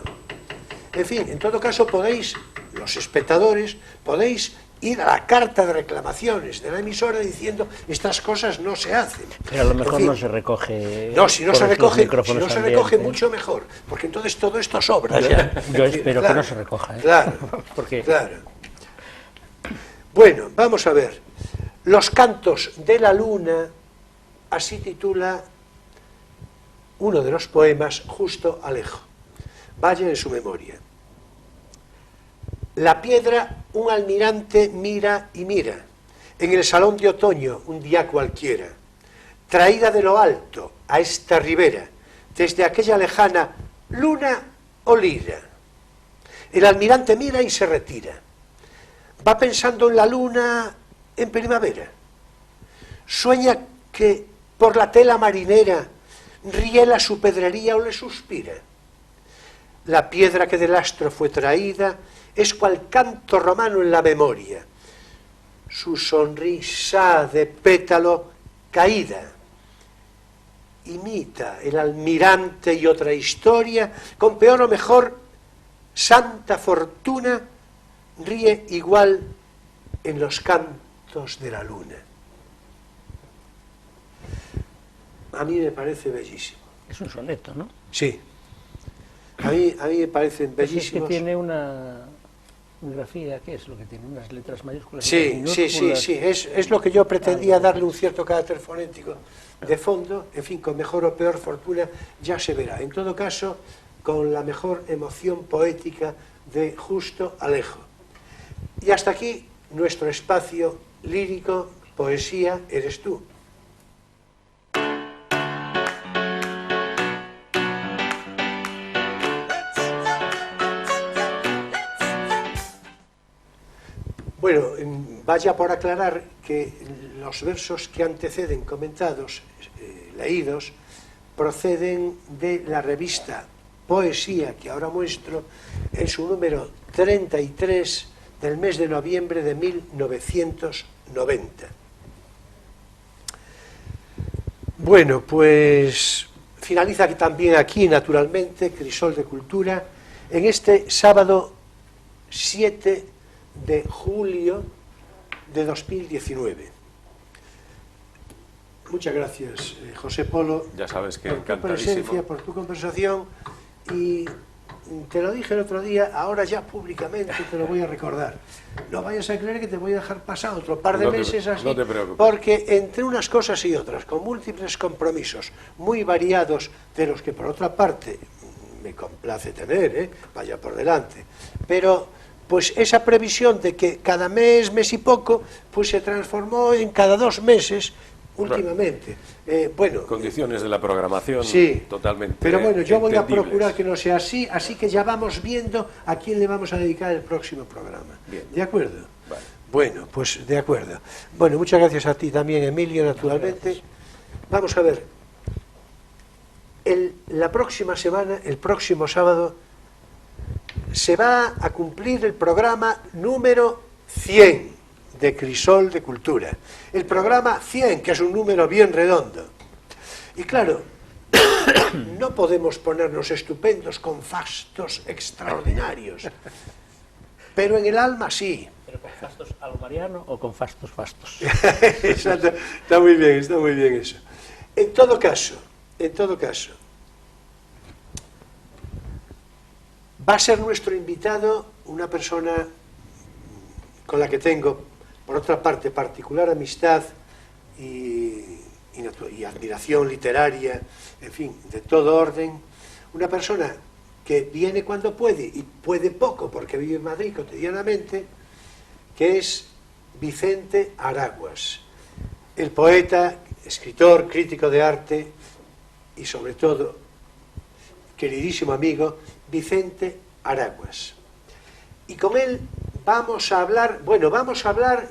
En fin, en todo caso podéis, los espectadores, podéis ir a la carta de reclamaciones de la emisora diciendo estas cosas no se hacen. Pero a lo mejor no se recoge. No, si no se recoge mucho mejor, porque entonces todo esto sobra. Yo espero que no se recoja, ¿eh? Claro, porque... claro. Bueno, vamos a ver. Los cantos de la luna, así titula uno de los poemas, Justo Alejo. Vaya en su memoria. La piedra, un almirante mira y mira, en el salón de otoño, un día cualquiera, traída de lo alto a esta ribera, desde aquella lejana luna o lira. El almirante mira y se retira. Va pensando en la luna en primavera. Sueña que por la tela marinera riela su pedrería o le suspira. La piedra que del astro fue traída es cual canto romano en la memoria. Su sonrisa de pétalo caída imita el almirante y otra historia, con peor o mejor santa fortuna ríe igual en los cantos de la luna. A mí me parece bellísimo. Es un soneto, ¿no? Sí. A mí me parecen bellísimos. Es que tiene una grafía, ¿qué es lo que tiene? Unas letras mayúsculas. Sí, sí. Es lo que yo pretendía darle un cierto carácter fonético de fondo. En fin, con mejor o peor fortuna ya se verá. En todo caso, con la mejor emoción poética de Justo Alejo. Y hasta aquí nuestro espacio lírico, poesía, eres tú. Bueno, vaya por aclarar que los versos que anteceden comentados, leídos, proceden de la revista Poesía, que ahora muestro, en su número 33 del mes de noviembre de 1990. Bueno, pues finaliza también aquí, naturalmente, Crisol de Cultura, en este sábado 7 de julio de 2019. Muchas gracias, José Polo, ya sabes que por tu presencia, por tu conversación, y te lo dije el otro día, ahora ya públicamente te lo voy a recordar. No vayas a creer que te voy a dejar pasar otro par de meses así, no te preocupes. Porque entre unas cosas y otras, con múltiples compromisos muy variados, de los que por otra parte me complace tener, vaya por delante, pero pues esa previsión de que cada mes, mes y poco, pues se transformó en cada 2 meses últimamente. Bueno, condiciones de la programación, sí, totalmente. Pero bueno, yo voy a entendibles. procurar que no sea así, así que ya vamos viendo a quién le vamos a dedicar el próximo programa. Bien. ¿De acuerdo? Vale. Bueno, pues de acuerdo. Bueno, muchas gracias a ti también, Emilio, naturalmente. Vamos a ver. La próxima semana, el próximo sábado, se va a cumplir el programa número 100 de Crisol de Cultura. El programa 100, que es un número bien redondo. Y claro, no podemos ponernos estupendos con fastos extraordinarios, pero en el alma sí. ¿Pero con fastos a lo mariano o con fastos? Exacto. Está muy bien eso. En todo caso, va a ser nuestro invitado una persona con la que tengo, por otra parte, particular amistad y admiración literaria, en fin, de todo orden. Una persona que viene cuando puede, y puede poco porque vive en Madrid cotidianamente, que es Vicente Araguas, el poeta, escritor, crítico de arte y sobre todo queridísimo amigo Vicente Araguas. Y con él vamos a hablar,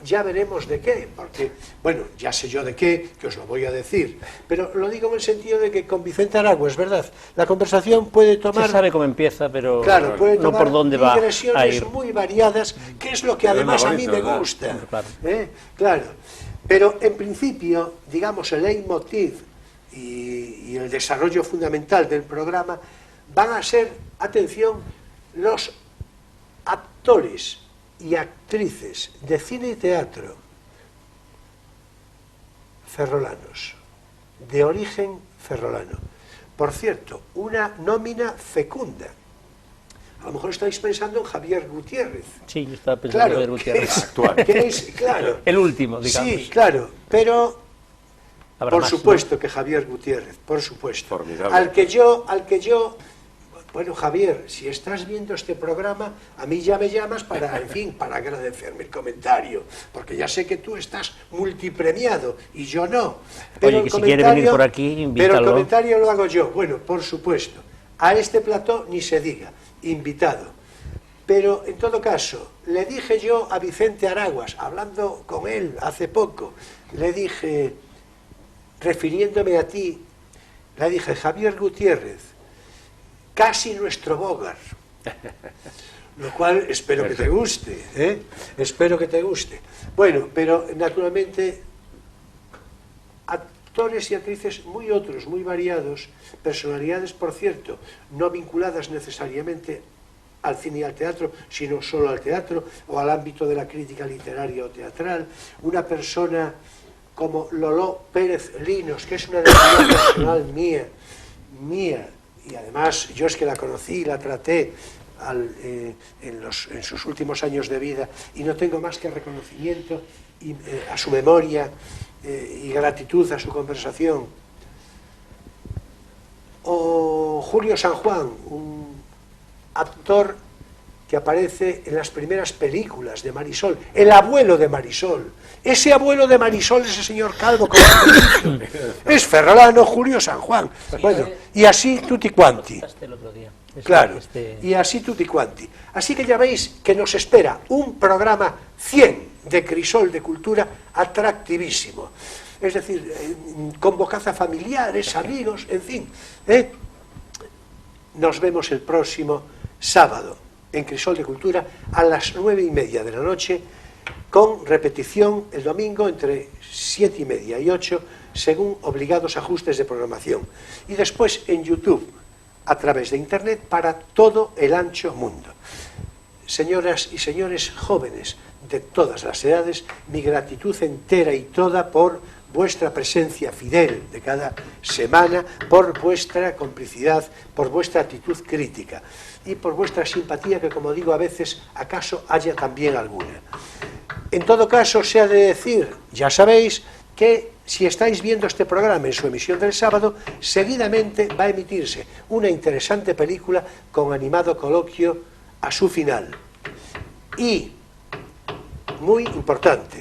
ya veremos de qué, porque, bueno, ya sé yo de qué, que os lo voy a decir, pero lo digo en el sentido de que con Vicente Araguas, ¿verdad? La conversación puede tomar... Se sabe cómo empieza, pero claro, puede no tomar por dónde va digresiones a ir. Muy variadas, que es lo que Pero además es a bonito, mí me ¿verdad? gusta. Claro. Claro. Pero en principio, digamos, el leitmotiv y el desarrollo fundamental del programa van a ser, atención, los actores y actrices de cine y teatro ferrolanos, de origen ferrolano. Por cierto, una nómina fecunda, A lo mejor estáis pensando en Javier Gutiérrez. Sí, yo estaba pensando en Javier Gutiérrez. Actual. Claro. El último, digamos. Sí, claro, pero Habrá por más, supuesto ¿no? que Javier Gutiérrez, por supuesto. Formidable. Al que yo, bueno, Javier, si estás viendo este programa, a mí ya me llamas para, en fin, para agradecerme el comentario, porque ya sé que tú estás multipremiado y yo no. Oye, que si quiere venir por aquí, invítalo. Pero el comentario lo hago yo, bueno, por supuesto. A este plató ni se diga, invitado. Pero, en todo caso, le dije yo a Vicente Araguas, hablando con él hace poco, le dije, refiriéndome a ti, le dije, Javier Gutiérrez, casi nuestro Bogart. Lo cual espero que te guste, ¿eh? Espero que te guste. Bueno, pero naturalmente, actores y actrices muy otros, muy variados, personalidades, por cierto, no vinculadas necesariamente al cine y al teatro, sino solo al teatro o al ámbito de la crítica literaria o teatral. Una persona como Loló Pérez Linos, que es una debilidad personal mía, y además yo es que la conocí, la traté en sus últimos años de vida, y no tengo más que reconocimiento a su memoria y gratitud a su conversación. O Julio San Juan, un actor que aparece en las primeras películas de Marisol, el abuelo de Marisol. Ese abuelo de Marisol, ese señor calvo con el pelito, es ferrolano Julio San Juan. Bueno, y así tutti quanti. Claro, y así tutti quanti. Así que ya veis que nos espera un programa 100 de Crisol de Cultura atractivísimo. Es decir, con bocaza familiares, amigos, en fin. Nos vemos el próximo sábado en Crisol de Cultura a las 9:30 de la noche, con repetición el domingo entre 7:30 y 8, según obligados ajustes de programación. Y después en YouTube, a través de Internet, para todo el ancho mundo. Señoras y señores jóvenes de todas las edades, mi gratitud entera y toda por vuestra presencia fidel de cada semana, por vuestra complicidad, por vuestra actitud crítica y por vuestra simpatía, que, como digo, a veces acaso haya también alguna. En todo caso, se ha de decir, ya sabéis, que si estáis viendo este programa en su emisión del sábado, seguidamente va a emitirse una interesante película con animado coloquio a su final. Y, muy importante,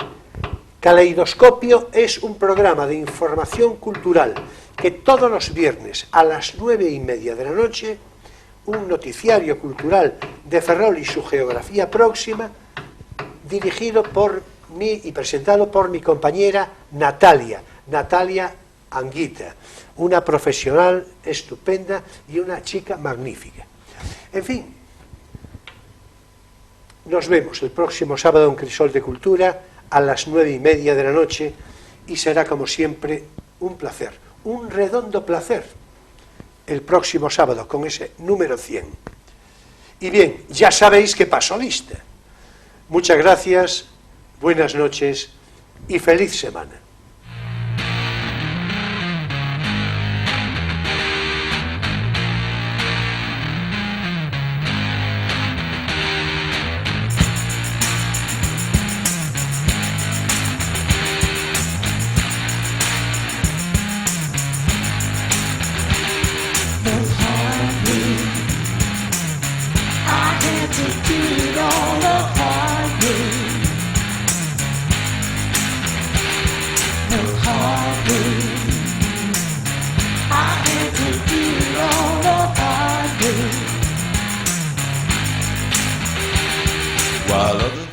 Caleidoscopio es un programa de información cultural que todos los viernes a las 9:30 de la noche, un noticiario cultural de Ferrol y su geografía próxima, dirigido por mí y presentado por mi compañera Natalia Anguita, una profesional estupenda y una chica magnífica. En fin, nos vemos el próximo sábado en Crisol de Cultura a las 9:30 de la noche, y será, como siempre, un placer, un redondo placer, el próximo sábado con ese número 100. Y bien, ya sabéis que paso lista. Muchas gracias, buenas noches y feliz semana. While others